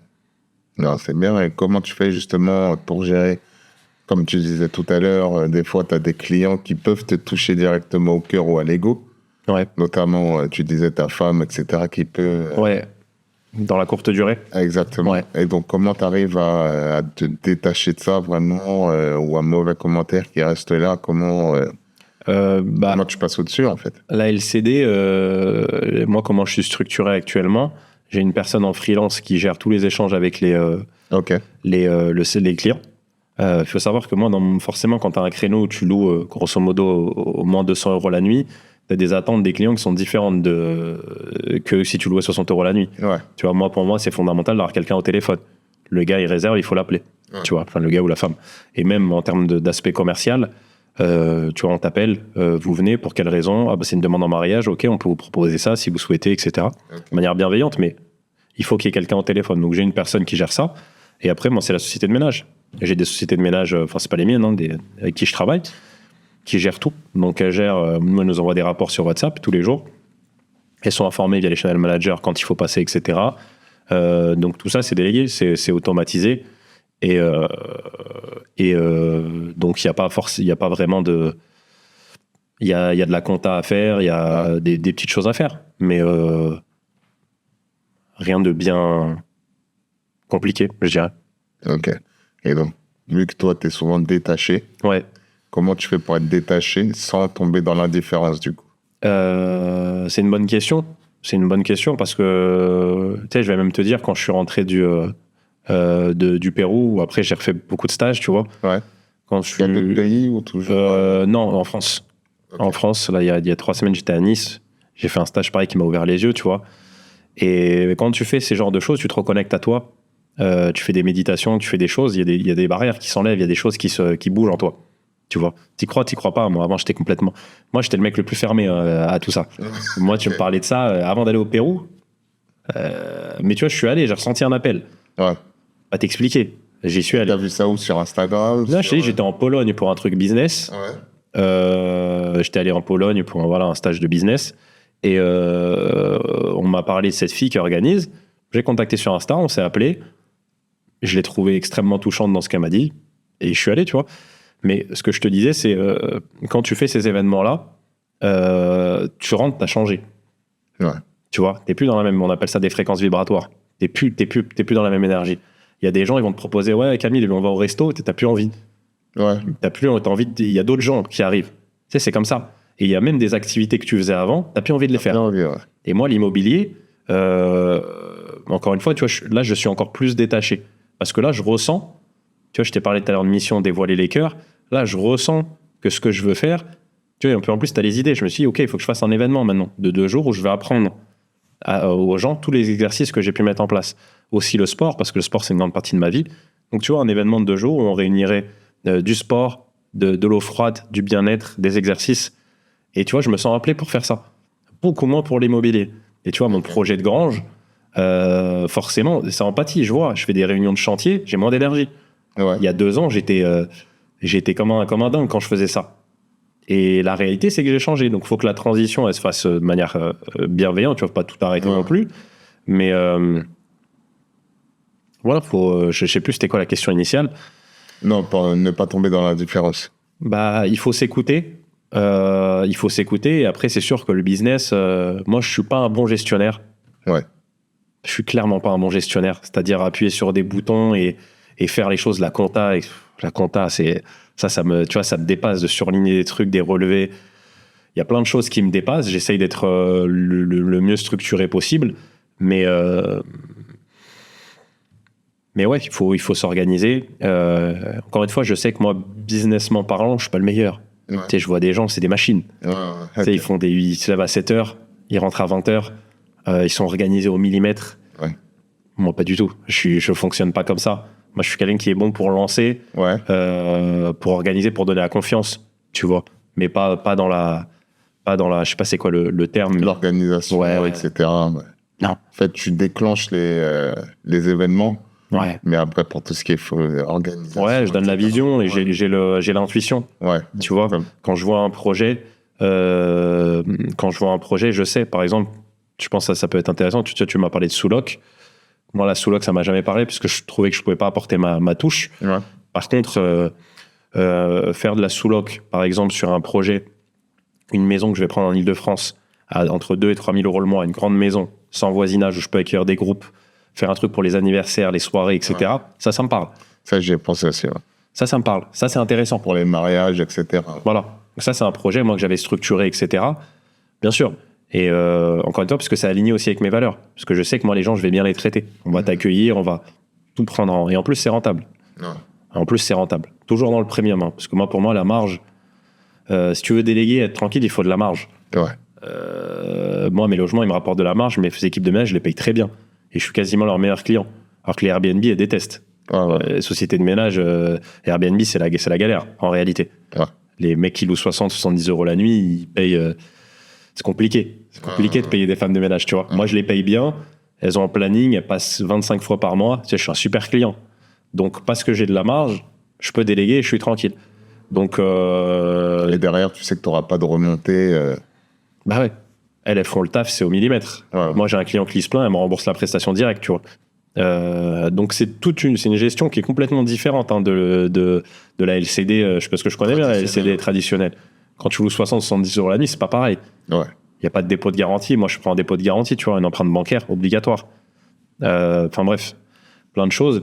Non, c'est bien. Et comment tu fais justement pour gérer, comme tu disais tout à l'heure, des fois, tu as des clients qui peuvent te toucher directement au cœur ou à l'ego. Ouais. Notamment, tu disais ta femme, etc., qui peut... Ouais. Dans la courte durée. Exactement. Ouais. Et donc, comment tu arrives à te détacher de ça vraiment, ou un mauvais commentaire qui reste là, comment tu passes au-dessus, en fait? La LCD, moi, comment je suis structuré actuellement, j'ai une personne en freelance qui gère tous les échanges avec les clients. Il faut savoir que moi, forcément, quand tu as un créneau où tu loues, grosso modo, au moins 200 € la nuit, tu as des attentes des clients qui sont différentes que si tu louais 60 € la nuit. Ouais. Tu vois, pour moi, c'est fondamental d'avoir quelqu'un au téléphone. Le gars, il réserve, il faut l'appeler. Ouais. Tu vois, enfin, le gars ou la femme. Et même en termes d'aspect commercial, tu vois, on t'appelle, vous venez, pour quelle raison? Ah, c'est une demande en mariage, ok, on peut vous proposer ça si vous souhaitez, etc. Okay. De manière bienveillante, mais il faut qu'il y ait quelqu'un au téléphone. Donc j'ai une personne qui gère ça. Et après, moi, c'est la société de ménage. J'ai des sociétés de ménage, enfin, c'est pas les miennes, avec qui je travaille, qui gèrent tout. Donc elles gèrent, nous, elles nous envoient des rapports sur WhatsApp tous les jours. Elles sont informées via les channel managers quand il faut passer, etc. Donc tout ça, c'est délégué, c'est automatisé. Et donc il n'y a pas vraiment de... Il y a de la compta à faire, il y a des petites choses à faire. Mais rien de bien compliqué, je dirais. Ok. Et donc, vu que toi, tu es souvent détaché, ouais. Comment tu fais pour être détaché sans tomber dans l'indifférence, du coup? C'est une bonne question. C'est une bonne question parce que, tu sais, je vais même te dire, quand je suis rentré du Pérou, où après j'ai refait beaucoup de stages, tu vois. Ouais. Quand je suis... Il y a d'autres pays ou toujours non, en France. Okay. En France, là, il y a 3 semaines, j'étais à Nice. J'ai fait un stage pareil qui m'a ouvert les yeux, tu vois. Et quand tu fais ces genres de choses, tu te reconnectes à toi. Tu fais des méditations, tu fais des choses, il y a des barrières qui s'enlèvent, il y a des choses qui bougent en toi. Tu vois, t'y crois pas. Moi, avant, j'étais le mec le plus fermé à tout ça. Moi, tu me parlais de ça avant d'aller au Pérou. Mais tu vois, je suis allé, j'ai ressenti un appel. Ouais. Pas t'expliquer. J'y suis allé. T'as vu ça où? Sur Instagram? Là, j'étais en Pologne pour un truc business. Ouais. J'étais allé en Pologne pour un stage de business. Et on m'a parlé de cette fille qui organise. J'ai contacté sur Insta, on s'est appelé. Je l'ai trouvée extrêmement touchante dans ce qu'elle m'a dit. Et je suis allé, tu vois. Mais ce que je te disais, c'est quand tu fais ces événements-là, tu rentres, t'as changé. Ouais. Tu vois, t'es plus dans la même, on appelle ça des fréquences vibratoires. T'es plus dans la même énergie. Il y a des gens, ils vont te proposer, ouais, Camille, on va au resto, t'as plus envie. Ouais. T'as envie, il y a d'autres gens qui arrivent. Tu sais, c'est comme ça. Et il y a même des activités que tu faisais avant, t'as plus envie de les faire. Envie, ouais. Et moi, l'immobilier, encore une fois, tu vois, là, je suis encore plus détaché. Parce que là, je ressens, tu vois, je t'ai parlé tout à l'heure de mission dévoiler les cœurs. Là, je ressens que ce que je veux faire, tu vois, en plus, tu as les idées. Je me suis dit, OK, il faut que je fasse un événement maintenant de 2 jours où je vais apprendre aux gens tous les exercices que j'ai pu mettre en place. Aussi le sport, parce que le sport, c'est une grande partie de ma vie. Donc, tu vois, un événement de 2 jours où on réunirait du sport, de l'eau froide, du bien-être, des exercices. Et tu vois, je me sens appelé pour faire ça. Beaucoup moins pour l'immobilier. Et tu vois, mon projet de grange, forcément, c'est empathie. Je vois, je fais des réunions de chantier, j'ai moins d'énergie. Ouais. Il y a 2 ans, j'étais comme un dingue quand je faisais ça. Et la réalité, c'est que j'ai changé. Donc, il faut que la transition, elle se fasse de manière bienveillante. Tu ne vas pas tout arrêter non plus. Mais voilà, je ne sais plus c'était quoi la question initiale. Non, ne pas tomber dans la différence. Il faut s'écouter. Et après, c'est sûr que le business, moi, je ne suis pas un bon gestionnaire. Ouais. Je ne suis clairement pas un bon gestionnaire. C'est-à-dire appuyer sur des boutons et faire les choses. La compta, c'est... Ça me dépasse de surligner des trucs, des relevés. Il y a plein de choses qui me dépassent. J'essaye d'être le mieux structuré possible. Mais Mais ouais, il faut s'organiser. Encore une fois, je sais que moi, businessment parlant, je suis pas le meilleur. Ouais. Tu sais, je vois des gens, c'est des machines. Ouais, okay. Ils se lèvent à 7h, ils rentrent à 20h, ils sont organisés au millimètre. Ouais. Moi, pas du tout. Je fonctionne pas comme ça. Moi, je suis quelqu'un qui est bon pour lancer, pour organiser, pour donner la confiance, tu vois. Mais pas dans la, je sais pas c'est quoi le terme. L'organisation, etc. Ouais. Non. En fait, tu déclenches les événements. Ouais. Mais après, pour tout ce qui est organisation. Ouais, je donne la vision et j'ai l'intuition. Ouais. Tu vois, quand je vois un projet, je sais, par exemple, je pense que ça peut être intéressant. Tu m'as parlé de sous-loc. Moi, la sous-loc, ça m'a jamais parlé puisque je trouvais que je pouvais pas apporter ma touche. Ouais. Par contre, faire de la sous-loc, par exemple, sur un projet, une maison que je vais prendre en Ile-de-France, entre 2 et 3 000 € le mois, une grande maison, sans voisinage, où je peux accueillir des groupes, faire un truc pour les anniversaires, les soirées, etc. Ouais. Ça me parle. Ça, j'y ai pensé aussi. Ouais. Ça me parle. Ça, c'est intéressant. Pour les mariages, etc. Voilà. Ça, c'est un projet, moi, que j'avais structuré, etc. Bien sûr. Et encore une fois, parce que c'est aligné aussi avec mes valeurs. Parce que je sais que moi, les gens, je vais bien les traiter. On va t'accueillir, on va tout prendre Et en plus, c'est rentable. Ouais. En plus, c'est rentable. Toujours dans le premium. Parce que moi, pour moi, la marge, si tu veux déléguer, être tranquille, il faut de la marge. Ouais. Moi, mes logements, ils me rapportent de la marge. Mes équipes de ménage, je les paye très bien. Et je suis quasiment leur meilleur client. Alors que les Airbnb, elles détestent. Les sociétés de ménage, Airbnb, c'est la galère, en réalité. Ouais. Les mecs qui louent 60-70 € la nuit, ils payent... c'est compliqué. C'est compliqué de payer des femmes de ménage, tu vois. Moi, je les paye bien. Elles ont un planning, elles passent 25 fois par mois. Tu sais, je suis un super client. Donc, parce que j'ai de la marge, je peux déléguer et je suis tranquille. Donc... Et derrière, tu sais que tu n'auras pas de remontée. Bah ouais. Elles font le taf, c'est au millimètre. Ouais. Moi, j'ai un client qui se plaint, elle me rembourse la prestation directe, tu vois. Donc, c'est une gestion qui est complètement différente de la LCD. Parce que je connais bien la LCD traditionnelle. Quand tu loues 60-70 € la nuit, c'est pas pareil. Ouais. Il n'y a pas de dépôt de garantie. Moi, je prends un dépôt de garantie, tu vois, une empreinte bancaire obligatoire. Enfin, bref, plein de choses.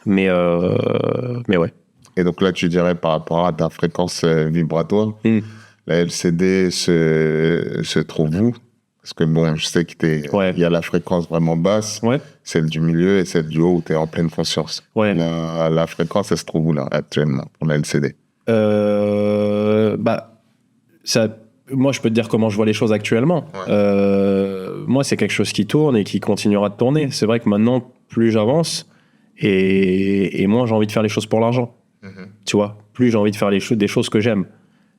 Mais ouais. Et donc là, tu dirais par rapport à ta fréquence vibratoire, la LCD se trouve où? Parce que bon, je sais qu'il y a la fréquence vraiment basse, celle du milieu et celle du haut où tu es en pleine conscience. Ouais. La fréquence, elle se trouve où là, actuellement, pour la LCD? Moi, je peux te dire comment je vois les choses actuellement. Ouais. Moi, c'est quelque chose qui tourne et qui continuera de tourner. C'est vrai que maintenant, plus j'avance et moins j'ai envie de faire les choses pour l'argent. Tu vois, plus j'ai envie de faire des choses que j'aime.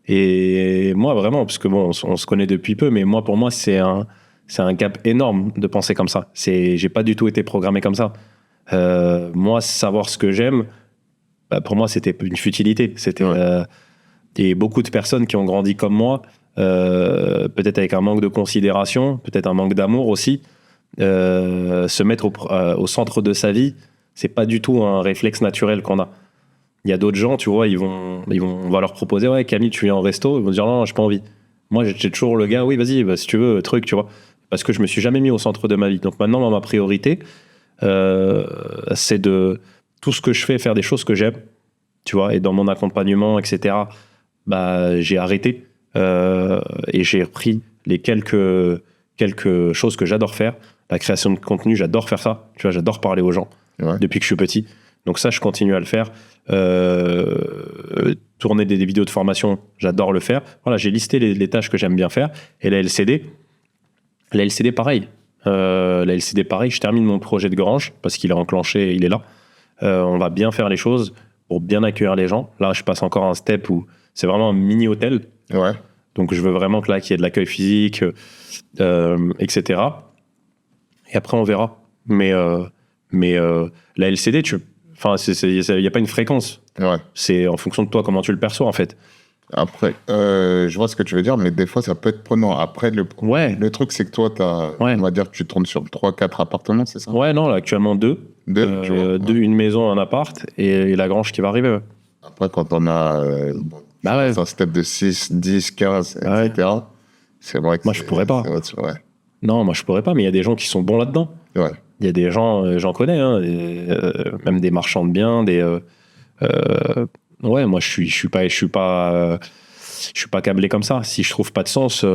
Et moi, vraiment, parce que bon, on se connaît depuis peu, mais moi, pour moi, c'est un gap énorme de penser comme ça. J'ai pas du tout été programmé comme ça. Moi, savoir ce que j'aime, pour moi, c'était une futilité. C'était et beaucoup de personnes qui ont grandi comme moi, peut-être avec un manque de considération, peut-être un manque d'amour aussi, se mettre au centre de sa vie, c'est pas du tout un réflexe naturel qu'on a. Il y a d'autres gens, tu vois, on va leur proposer, ouais, Camille, tu viens au resto, ils vont dire non, j'ai pas envie. Moi, j'ai toujours le gars, oui, vas-y, si tu veux, truc, tu vois, parce que je me suis jamais mis au centre de ma vie. Donc maintenant, ma priorité, c'est de tout ce que je fais, faire des choses que j'aime, tu vois, et dans mon accompagnement, etc. J'ai arrêté et j'ai repris les quelques choses que j'adore faire. La création de contenu, j'adore faire ça. Tu vois, j'adore parler aux gens depuis que je suis petit. Donc ça, je continue à le faire. Tourner des vidéos de formation, j'adore le faire. Voilà, j'ai listé les tâches que j'aime bien faire. Et la LCD, pareil. Je termine mon projet de grange parce qu'il est enclenché, il est là. On va bien faire les choses pour bien accueillir les gens. Là, je passe encore un step où c'est vraiment un mini-hôtel. Ouais. Donc, je veux vraiment qu'il y ait de l'accueil physique, etc. Et après, on verra. Mais la LCD, il n'y a pas une fréquence. Ouais. C'est en fonction de toi, comment tu le perçois, en fait. Après, je vois ce que tu veux dire, mais des fois, ça peut être prenant. Après, le truc, c'est que toi, on va dire que tu tournes sur 3-4 appartements, c'est ça? Ouais, non, là, actuellement 2. Une maison, un appart, et la grange qui va arriver. Ouais. Après, quand on a un step de 6, 10, 15, etc., c'est vrai que moi, je pourrais pas. Non, moi, je pourrais pas, mais il y a des gens qui sont bons là-dedans. Ouais. Il y a des gens, j'en connais, hein, même des marchands de biens, moi, je suis pas câblé comme ça. Si je trouve pas de sens,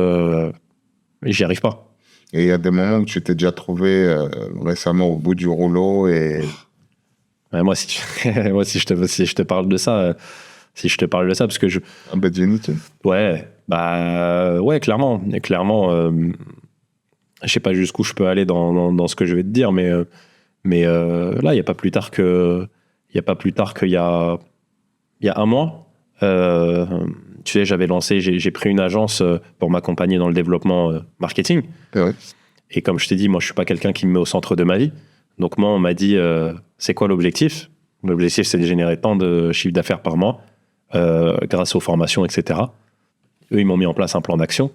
j'y arrive pas. Et il y a des moments où tu t'es déjà trouvé récemment au bout du rouleau et Ouais, moi, si je te parle de ça, parce que Ah bah dis-nous. Ouais, clairement. Et clairement, je sais pas jusqu'où je peux aller dans ce que je vais te dire, mais là, il n'y a pas plus tard qu'il y a un mois. Tu sais, j'ai pris une agence pour m'accompagner dans le développement marketing. Ouais. Et comme je t'ai dit, moi, je suis pas quelqu'un qui me met au centre de ma vie. Donc moi, on m'a dit, c'est quoi l'objectif? L'objectif, c'est de générer tant de chiffre d'affaires par mois grâce aux formations, etc. Eux, ils m'ont mis en place un plan d'action.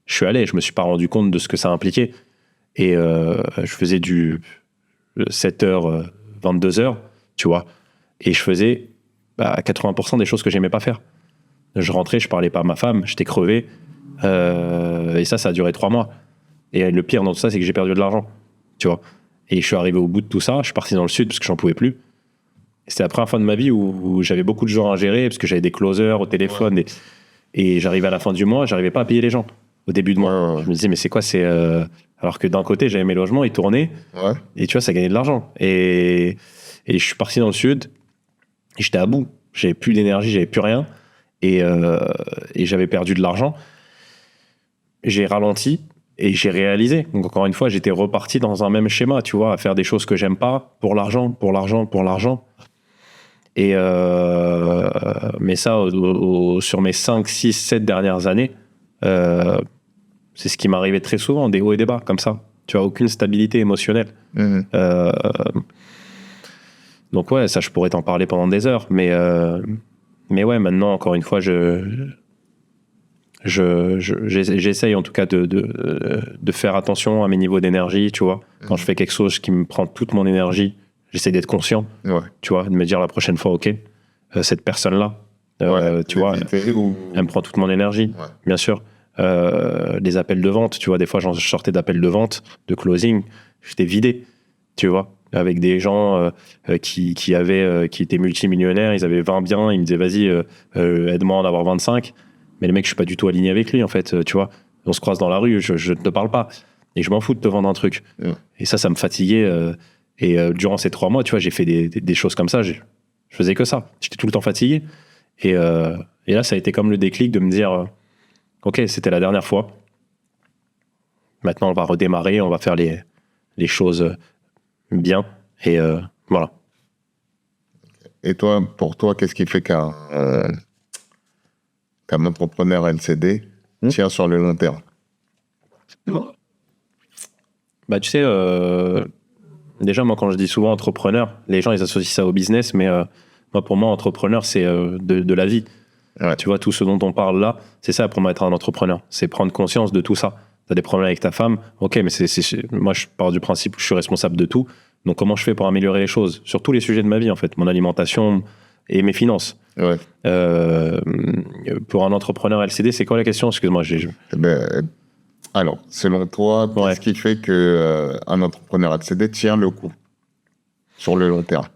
Je suis allé, je me suis pas rendu compte de ce que ça impliquait. Et je faisais du 7h, 22h, tu vois. Et je faisais 80% des choses que j'aimais pas faire. Je rentrais, je parlais pas à ma femme, j'étais crevé. Et ça a duré 3 mois. Et le pire dans tout ça, c'est que j'ai perdu de l'argent, tu vois. Et je suis arrivé au bout de tout ça, je suis parti dans le sud parce que j'en pouvais plus. C'était la première fois de ma vie où j'avais beaucoup de gens à gérer parce que j'avais des closers au téléphone. Ouais. Et j'arrivais à la fin du mois, j'arrivais pas à payer les gens au début de mois. Ouais. Je me disais, mais c'est quoi alors que d'un côté, j'avais mes logements, ils tournaient. Ouais. Et tu vois, ça gagnait de l'argent. Et je suis parti dans le sud et j'étais à bout. J'avais plus d'énergie, j'avais plus rien. Et j'avais perdu de l'argent. J'ai ralenti. Et j'ai réalisé. Donc, encore une fois, j'étais reparti dans un même schéma, tu vois, à faire des choses que j'aime pas pour l'argent. Et mais ça, sur mes 5, 6, 7 dernières années, c'est ce qui m'arrivait très souvent, des hauts et des bas, comme ça. Tu as aucune stabilité émotionnelle. Mmh. Donc, ouais, ça, je pourrais t'en parler pendant des heures. Mais ouais, maintenant, encore une fois, j'essaye en tout cas de faire attention à mes niveaux d'énergie, tu vois. Quand je fais quelque chose qui me prend toute mon énergie, j'essaie d'être conscient, tu vois, de me dire la prochaine fois, ok, cette personne-là, tu vois, elle me prend toute mon énergie, bien sûr. Les appels de vente, tu vois, des fois, je sortais d'appels de vente, de closing, j'étais vidé, tu vois, avec des gens qui étaient multimillionnaires, ils avaient 20 biens, ils me disaient, vas-y, aide-moi à en avoir 25. Mais le mec, je suis pas du tout aligné avec lui, en fait, tu vois. On se croise dans la rue, je ne te parle pas. Et je m'en fous de te vendre un truc. Et ça me fatiguait. Et durant ces 3 mois, tu vois, j'ai fait des choses comme ça. Je faisais que ça. J'étais tout le temps fatigué. Et là, ça a été comme le déclic de me dire, ok, c'était la dernière fois. Maintenant, on va redémarrer, on va faire les choses bien. Et voilà. Et toi, pour toi, qu'est-ce qui fait qu'un entrepreneur LCD tient sur le long terme? Bah, tu sais, déjà, moi, quand je dis souvent entrepreneur, les gens, ils associent ça au business, mais moi, pour moi, entrepreneur, c'est de la vie. Ouais. Tu vois, tout ce dont on parle là, c'est ça pour moi être un entrepreneur. C'est prendre conscience de tout ça. Tu as des problèmes avec ta femme, ok, mais moi, je pars du principe que je suis responsable de tout. Donc, comment je fais pour améliorer les choses sur tous les sujets de ma vie, en fait, mon alimentation et mes finances. Ouais. Pour un entrepreneur LCD, c'est quoi la question? Excuse-moi. Alors, selon toi, qu'est-ce qui fait qu'un entrepreneur LCD tient le coup sur le long terme?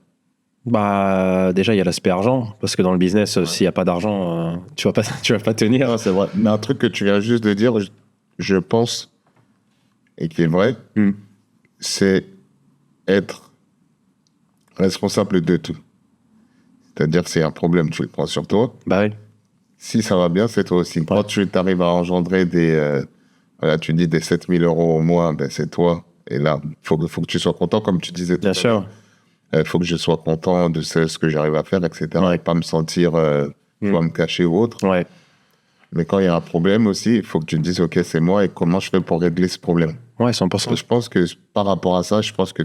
Bah, déjà, il y a l'aspect argent, parce que dans le business, s'il n'y a pas d'argent, tu vas pas tenir. Non, c'est vrai. Mais un truc que tu viens juste de dire, je pense, et qui est vrai, c'est être responsable de tout. C'est-à-dire que c'est un problème, tu le prends sur toi. Bah oui. Si ça va bien, c'est toi aussi. Quand tu arrives à engendrer tu dis des 7 000 euros au mois, ben c'est toi. Et là, il faut que tu sois content, comme tu disais tout à l'heure. Bien sûr. Il faut que je sois content de ce que j'arrive à faire, etc. Et pas me sentir, me cacher ou autre. Ouais. Mais quand il y a un problème aussi, il faut que tu te dises, ok, c'est moi, et comment je fais pour régler ce problème? Ouais, 100%. Je pense que par rapport à ça, je pense que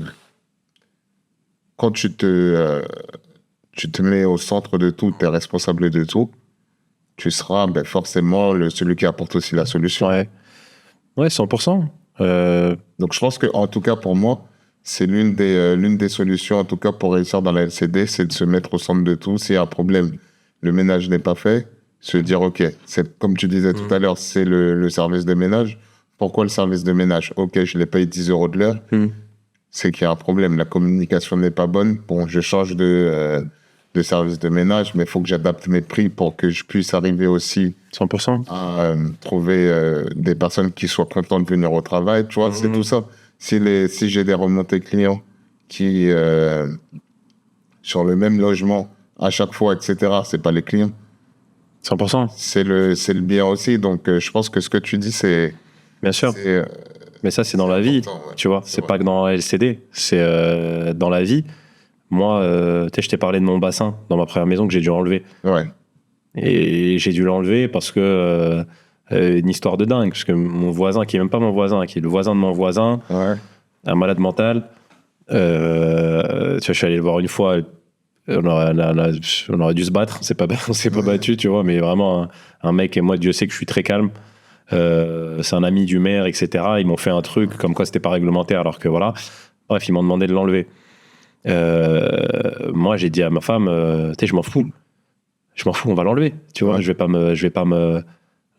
quand tu te mets au centre de tout, tu es responsable de tout, tu seras forcément celui qui apporte aussi la solution. Ouais, 100%. Donc je pense qu'en tout cas pour moi, c'est l'une des solutions, en tout cas pour réussir dans la LCD, c'est de se mettre au centre de tout. S'il y a un problème, le ménage n'est pas fait, se dire, ok, c'est comme tu disais tout à l'heure, c'est le service de ménage. Pourquoi le service de ménage? Ok, je les paye 10 euros de l'heure. C'est qu'il y a un problème, la communication n'est pas bonne. Bon, je change de service de ménage, mais il faut que j'adapte mes prix pour que je puisse arriver aussi 100% à trouver des personnes qui soient contentes de venir au travail. Tu vois, c'est tout ça. Si j'ai des remontées clients qui... je sur le même logement à chaque fois, etc., c'est pas les clients. 100%. C'est le bien aussi. Donc, je pense que ce que tu dis, c'est... Bien sûr. Mais ça, c'est dans la vie, tu vois. C'est pas que dans la LCD. C'est dans la vie. Moi, je t'ai parlé de mon bassin dans ma première maison que j'ai dû enlever. Ouais. Et j'ai dû l'enlever parce que... une histoire de dingue. Parce que mon voisin, qui est même pas mon voisin, qui est le voisin de mon voisin, un malade mental, tu vois, je suis allé le voir une fois... On aurait dû se battre, on s'est pas battu, tu vois, mais vraiment un mec, et moi, Dieu sait que je suis très calme. C'est un ami du maire, etc. Ils m'ont fait un truc comme quoi c'était pas réglementaire, alors que voilà. Bref, ils m'ont demandé de l'enlever. Moi, j'ai dit à ma femme, tu sais, je m'en fous, on va l'enlever, tu vois. Je vais pas me.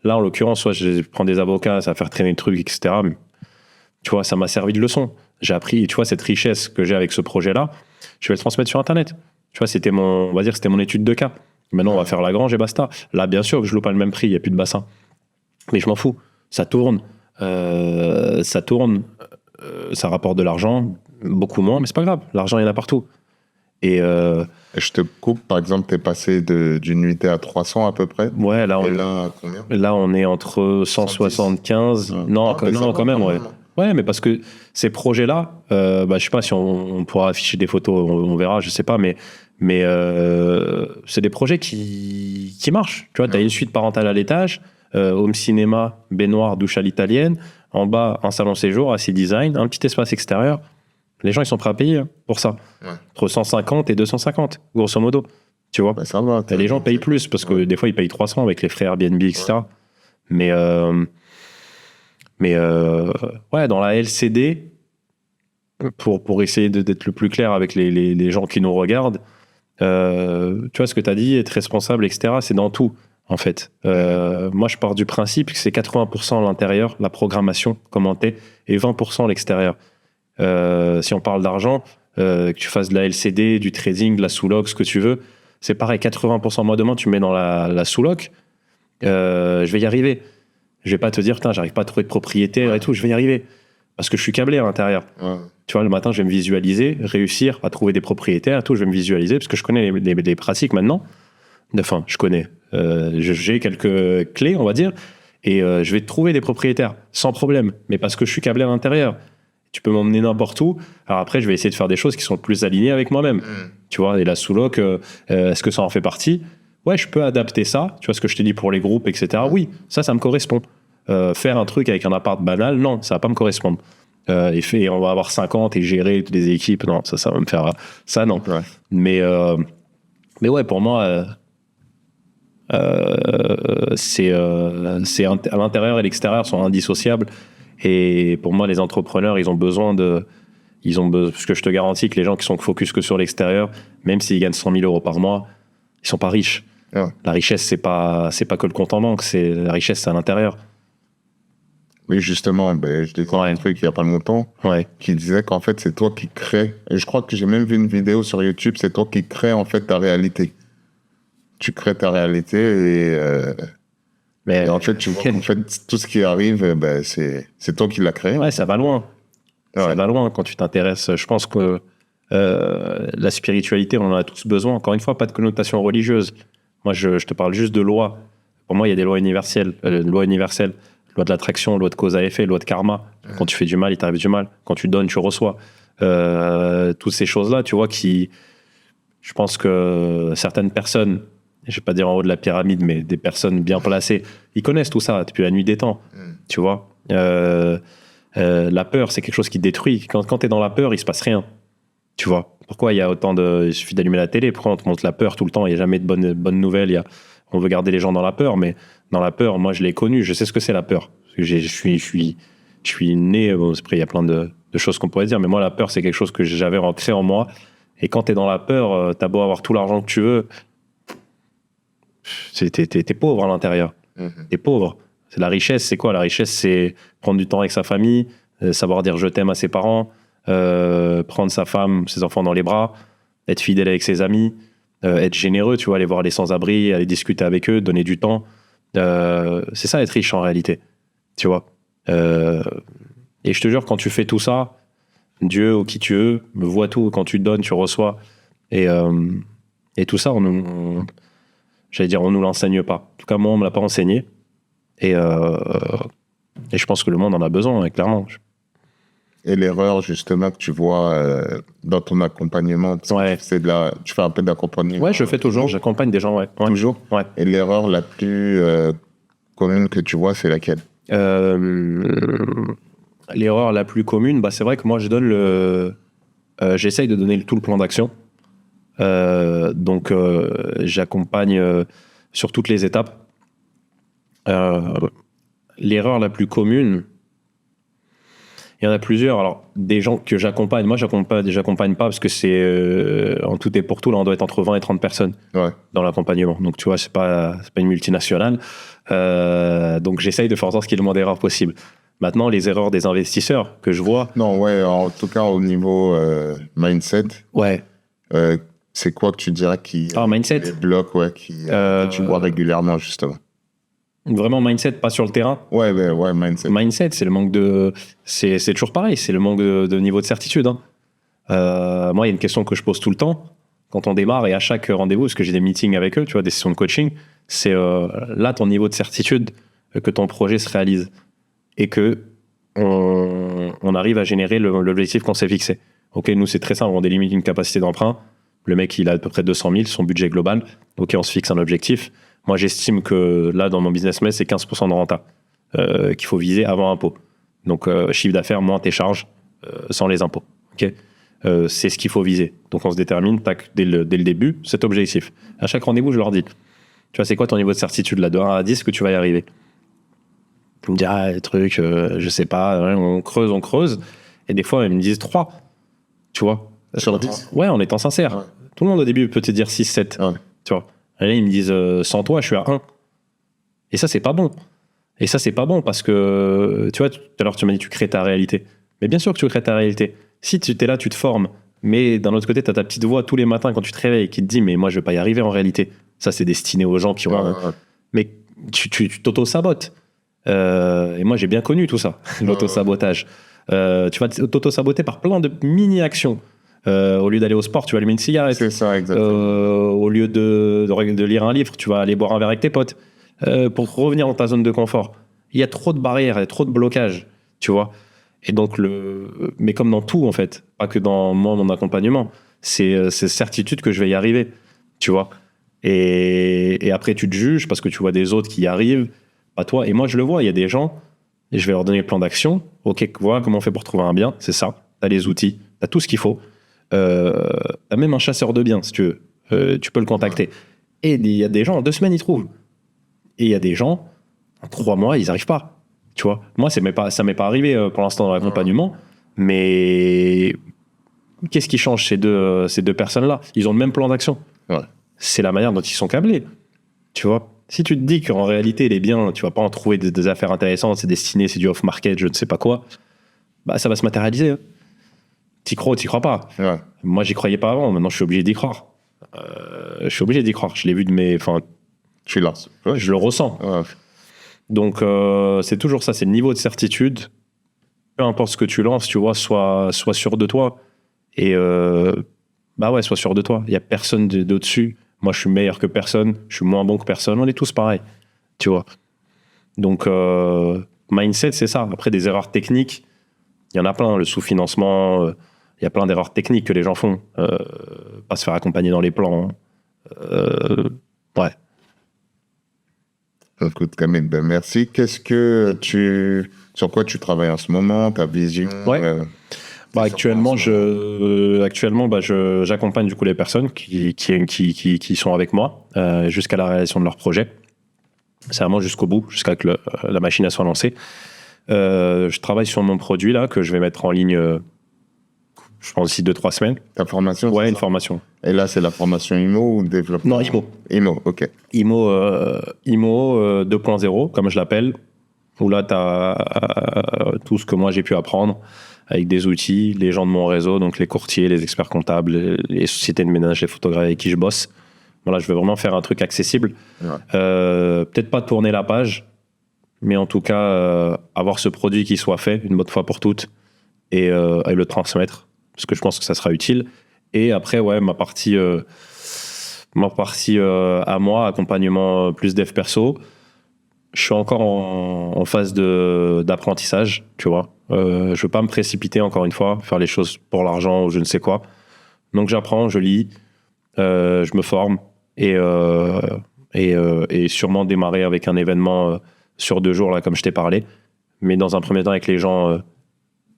Là, en l'occurrence, soit je prends des avocats, ça va faire traîner le truc, etc. Mais, tu vois, ça m'a servi de leçon. J'ai appris, tu vois, cette richesse que j'ai avec ce projet-là, je vais le transmettre sur Internet. Tu vois, on va dire que c'était mon étude de cas. Maintenant, on va faire la grange et basta. Là, bien sûr que je loue pas le même prix, il n'y a plus de bassin. Mais je m'en fous. Ça tourne. Ça rapporte de l'argent, beaucoup moins, mais c'est pas grave. L'argent, il y en a partout. Et je te coupe, par exemple, tu es passé d'une nuitée à 300 à peu près. Ouais, là, combien ? Là, on est entre 175. Non, quand même, ouais. Ouais, mais parce que ces projets-là, je sais pas si on pourra afficher des photos, on verra, je sais pas, mais c'est des projets qui marchent. Tu vois, tu as une suite parentale à l'étage, home cinéma, baignoire, douche à l'italienne, en bas, un salon séjour, assis design, un petit espace extérieur. Les gens, ils sont prêts à payer pour ça. Ouais. Entre 150 et 250, grosso modo. Tu vois, ça va, les gens payent plus, parce que des fois, ils payent 300 avec les frais Airbnb, etc. Ouais. Mais dans la LCD, pour essayer d'être le plus clair avec les gens qui nous regardent, tu vois, ce que tu as dit, être responsable, etc., c'est dans tout, en fait. Moi, je pars du principe que c'est 80% l'intérieur, la programmation commentée, et 20% l'extérieur. Si on parle d'argent, que tu fasses de la LCD, du trading, de la sous-loc, ce que tu veux, c'est pareil, 80%. Moi, demain, tu me mets dans la sous-loc, je vais y arriver. Je vais pas te dire, putain, j'arrive pas à trouver de propriétaire et tout, je vais y arriver. Parce que je suis câblé à l'intérieur. Ouais. Tu vois, le matin, je vais me visualiser, réussir à trouver des propriétaires et tout, je vais me visualiser, parce que je connais les pratiques maintenant. Enfin, je connais. J'ai quelques clés, on va dire, et je vais trouver des propriétaires, sans problème. Mais parce que je suis câblé à l'intérieur. Tu peux m'emmener n'importe où. Alors après, je vais essayer de faire des choses qui sont le plus alignées avec moi-même. Tu vois, et la sous-loc, est-ce que ça en fait partie ? Ouais, je peux adapter ça. Tu vois ce que je t'ai dit pour les groupes, etc. Oui, ça me correspond. Faire un truc avec un appart banal, non, ça va pas me correspondre. Et on va avoir 50 et gérer toutes les équipes, non, ça va me faire... Ça, non. Ouais. Mais ouais, pour moi, c'est à l'intérieur et l'extérieur sont indissociables. Et pour moi, les entrepreneurs, ils ont besoin parce que je te garantis que les gens qui sont focus que sur l'extérieur, même s'ils gagnent 100 000 € par mois, ils sont pas riches. Ouais. La richesse, c'est pas que le compte en banque, la richesse, c'est à l'intérieur. Oui, justement, je découvre un truc il y a pas longtemps qui disait qu'en fait, c'est toi qui crée. Et je crois que j'ai même vu une vidéo sur YouTube, c'est toi qui crée en fait ta réalité. Tu crées ta réalité et en fait, tu vois, tout ce qui arrive, c'est toi qui l'as créé. Ouais, ça va loin. Ouais. Ça va loin quand tu t'intéresses. Je pense que la spiritualité, on en a tous besoin. Encore une fois, pas de connotation religieuse. Moi, je te parle juste de lois. Pour moi, il y a des lois universelles. Loi universelle, loi de l'attraction, loi de cause à effet, loi de karma. Quand tu fais du mal, il t'arrive du mal. Quand tu donnes, tu reçois. Toutes ces choses-là, tu vois, je pense que certaines personnes, je vais pas dire en haut de la pyramide, mais des personnes bien placées, ils connaissent tout ça depuis la nuit des temps. Tu vois. La peur, c'est quelque chose qui détruit. Quand tu es dans la peur, il se passe rien. Tu vois. Pourquoi il y a autant de... Il suffit d'allumer la télé, pourquoi on te montre la peur tout le temps ? Il n'y a jamais de bonnes nouvelles. On veut garder les gens dans la peur, mais dans la peur, moi, je l'ai connu. Je sais ce que c'est la peur. Je suis né... Bon, après, il y a plein de choses qu'on pourrait dire, mais moi, la peur, c'est quelque chose que j'avais ancré en moi. Et quand tu es dans la peur, tu as beau avoir tout l'argent que tu veux, t'es pauvre à l'intérieur. T'es pauvre. C'est la richesse, c'est quoi ? La richesse, c'est prendre du temps avec sa famille, savoir dire je t'aime à ses parents, prendre sa femme, ses enfants dans les bras, être fidèle avec ses amis, être généreux, tu vois, aller voir les sans-abri, aller discuter avec eux, donner du temps. C'est ça être riche en réalité, tu vois. Et je te jure, quand tu fais tout ça, Dieu ou qui tu veux, me voit tout. Quand tu donnes, tu reçois. Et tout ça, j'allais dire, on nous l'enseigne pas. En tout cas, moi, on me l'a pas enseigné. Et je pense que le monde en a besoin, clairement. Et l'erreur, justement, que tu vois dans ton accompagnement, tu fais un peu d'accompagnement. Ouais, je fais toujours, j'accompagne des gens, ouais. Toujours. Ouais. Et l'erreur la plus commune que tu vois, c'est laquelle? L'erreur la plus commune, c'est vrai que moi, j'essaye de donner tout le plan d'action. Donc, j'accompagne sur toutes les étapes. L'erreur la plus commune, il y en a plusieurs. Alors, des gens que j'accompagne, moi, j'accompagne pas parce que c'est en tout et pour tout, là, on doit être entre 20 et 30 personnes dans l'accompagnement. Donc, tu vois, c'est pas une multinationale. Donc, j'essaye de faire en sorte qu'il y ait le moins d'erreurs possible. Maintenant, les erreurs des investisseurs que je vois. Non, ouais, en tout cas, au niveau mindset. Ouais. C'est quoi que tu dirais qui mindset. Les blocs, que tu vois régulièrement, justement. Vraiment mindset, pas sur le terrain. Ouais, mindset. Mindset, c'est le manque de... C'est toujours pareil, c'est le manque de niveau de certitude. Hein. Moi, il y a une question que je pose tout le temps, quand on démarre et à chaque rendez-vous, parce que j'ai des meetings avec eux, tu vois, des sessions de coaching, c'est là ton niveau de certitude que ton projet se réalise et que on arrive à générer l'objectif qu'on s'est fixé. Ok, nous, c'est très simple, on délimite une capacité d'emprunt. Le mec, il a à peu près 200 000, son budget global. Ok, on se fixe un objectif. Moi, j'estime que là, dans mon business model, c'est 15% de renta qu'il faut viser avant impôt. Donc, chiffre d'affaires moins tes charges sans les impôts. Okay, c'est ce qu'il faut viser. Donc, on se détermine dès le début cet objectif. À chaque rendez-vous, je leur dis, tu vois, c'est quoi ton niveau de certitude là, de 1 à 10 que tu vas y arriver? Ils me disent, les trucs, je sais pas, on creuse. Et des fois, ils me disent 3. Tu vois? Sur 10? Ouais, en étant sincère. Ouais. Tout le monde au début peut te dire 6, 7. Ouais. Tu vois? Et là, ils me disent, sans toi, je suis à 1. Et ça, c'est pas bon. Et ça, c'est pas bon parce que, tu vois, tout à l'heure, tu m'as dit, tu crées ta réalité. Mais bien sûr que tu crées ta réalité. Si tu es là, tu te formes. Mais d'un autre côté, tu as ta petite voix tous les matins quand tu te réveilles qui te dit, mais moi, je vais pas y arriver en réalité. Ça, c'est destiné aux gens qui ont... Mais tu t'auto-sabotes. Et moi, j'ai bien connu tout ça, l'auto-sabotage. Tu vas t'auto-saboter par plein de mini-actions. Au lieu d'aller au sport, tu vas allumer une cigarette. C'est ça, exactement. Au lieu de lire un livre, tu vas aller boire un verre avec tes potes. Pour revenir dans ta zone de confort. Il y a trop de barrières, il y a trop de blocages, tu vois. Et donc, mais comme dans tout, en fait, pas que dans mon accompagnement, c'est certitude que je vais y arriver, tu vois. Et après, tu te juges parce que tu vois des autres qui y arrivent, pas toi. Et moi, je le vois, il y a des gens, et je vais leur donner le plan d'action. Ok, voilà comment on fait pour trouver un bien, c'est ça. T'as les outils, t'as tout ce qu'il faut. T'as même un chasseur de biens, si tu veux. Tu peux le contacter. Et il y a des gens, en 2 semaines, ils trouvent. Et il y a des gens, en 3 mois, ils n'arrivent pas. Tu vois, moi, ça m'est pas arrivé pour l'instant dans l'accompagnement. Mais qu'est-ce qui change ces deux personnes-là? Ils ont le même plan d'action. Ouais. C'est la manière dont ils sont câblés. Tu vois, si tu te dis qu'en réalité, les biens, tu vas pas en trouver des affaires intéressantes, c'est destiné, c'est du off-market, je ne sais pas quoi, ça va se matérialiser. Hein. T'y crois ou t'y crois pas? Ouais. Moi, j'y croyais pas avant. Maintenant, je suis obligé d'y croire. Je suis obligé d'y croire. Je l'ai vu de mes... Enfin, je suis là. Ouais. Je le ressens. Ouais. Donc, c'est toujours ça. C'est le niveau de certitude. Peu importe ce que tu lances, tu vois, sois sûr de toi. Et sois sûr de toi. Il n'y a personne d'au-dessus. Moi, je suis meilleur que personne. Je suis moins bon que personne. On est tous pareils. Tu vois. Donc, mindset, c'est ça. Après, des erreurs techniques, il y en a plein. Le sous-financement, il y a plein d'erreurs techniques que les gens font. Pas se faire accompagner dans les plans. Ouais. Écoute, Camille, merci. Sur quoi tu travailles en ce moment, ta vision? Ouais. Actuellement, j'accompagne du coup les personnes qui sont avec moi jusqu'à la réalisation de leur projet. C'est vraiment jusqu'au bout, jusqu'à que la machine soit lancée. Je travaille sur mon produit là que je vais mettre en ligne. Je pense d'ici 2-3 semaines. Ta formation? Ouais, une formation. Et là, c'est la formation IMO ou développement? Non, IMO. IMO, ok. IMO 2.0, comme je l'appelle, où là, tu as tout ce que moi j'ai pu apprendre avec des outils, les gens de mon réseau, donc les courtiers, les experts comptables, les sociétés de ménage, les photographes avec qui je bosse. Voilà, je veux vraiment faire un truc accessible. Ouais. Peut-être pas tourner la page, mais en tout cas, avoir ce produit qui soit fait une bonne fois pour toutes et le transmettre. Parce que je pense que ça sera utile. Et après, ouais, ma partie à moi, accompagnement plus dev perso, je suis encore en phase d'apprentissage, tu vois. Je veux pas me précipiter, encore une fois, faire les choses pour l'argent ou je ne sais quoi. Donc j'apprends, je lis, je me forme et sûrement démarrer avec un événement sur 2 jours, là, comme je t'ai parlé. Mais dans un premier temps, avec les gens de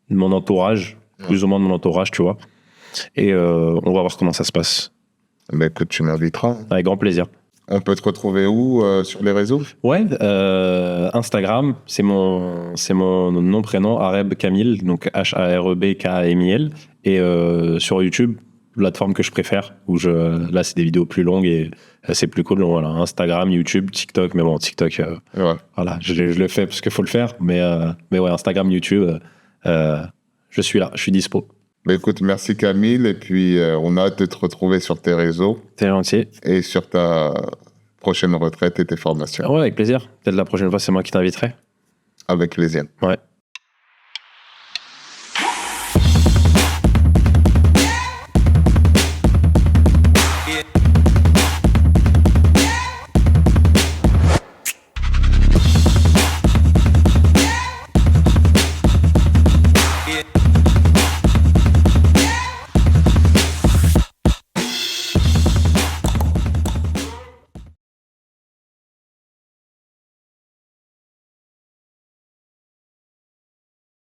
mon entourage, plus ou moins de mon entourage, tu vois. Et on va voir comment ça se passe. Mais que tu m'inviteras. Avec grand plaisir. On peut te retrouver où sur les réseaux? Ouais, Instagram, c'est mon nom, prénom, Areb Kamil, donc H-A-R-E-B-K-A-M-I-L. Et sur YouTube, plateforme que je préfère, là, c'est des vidéos plus longues et c'est plus cool. Voilà, Instagram, YouTube, TikTok, mais bon, TikTok, voilà, je le fais parce qu'il faut le faire. Mais ouais, Instagram, YouTube, je suis là, je suis dispo. Bah écoute, merci Camille, et puis on a hâte de te retrouver sur tes réseaux. T'es gentil. Et sur ta prochaine retraite et tes formations. Ouais, avec plaisir. Peut-être la prochaine fois, c'est moi qui t'inviterai. Avec plaisir. Ouais.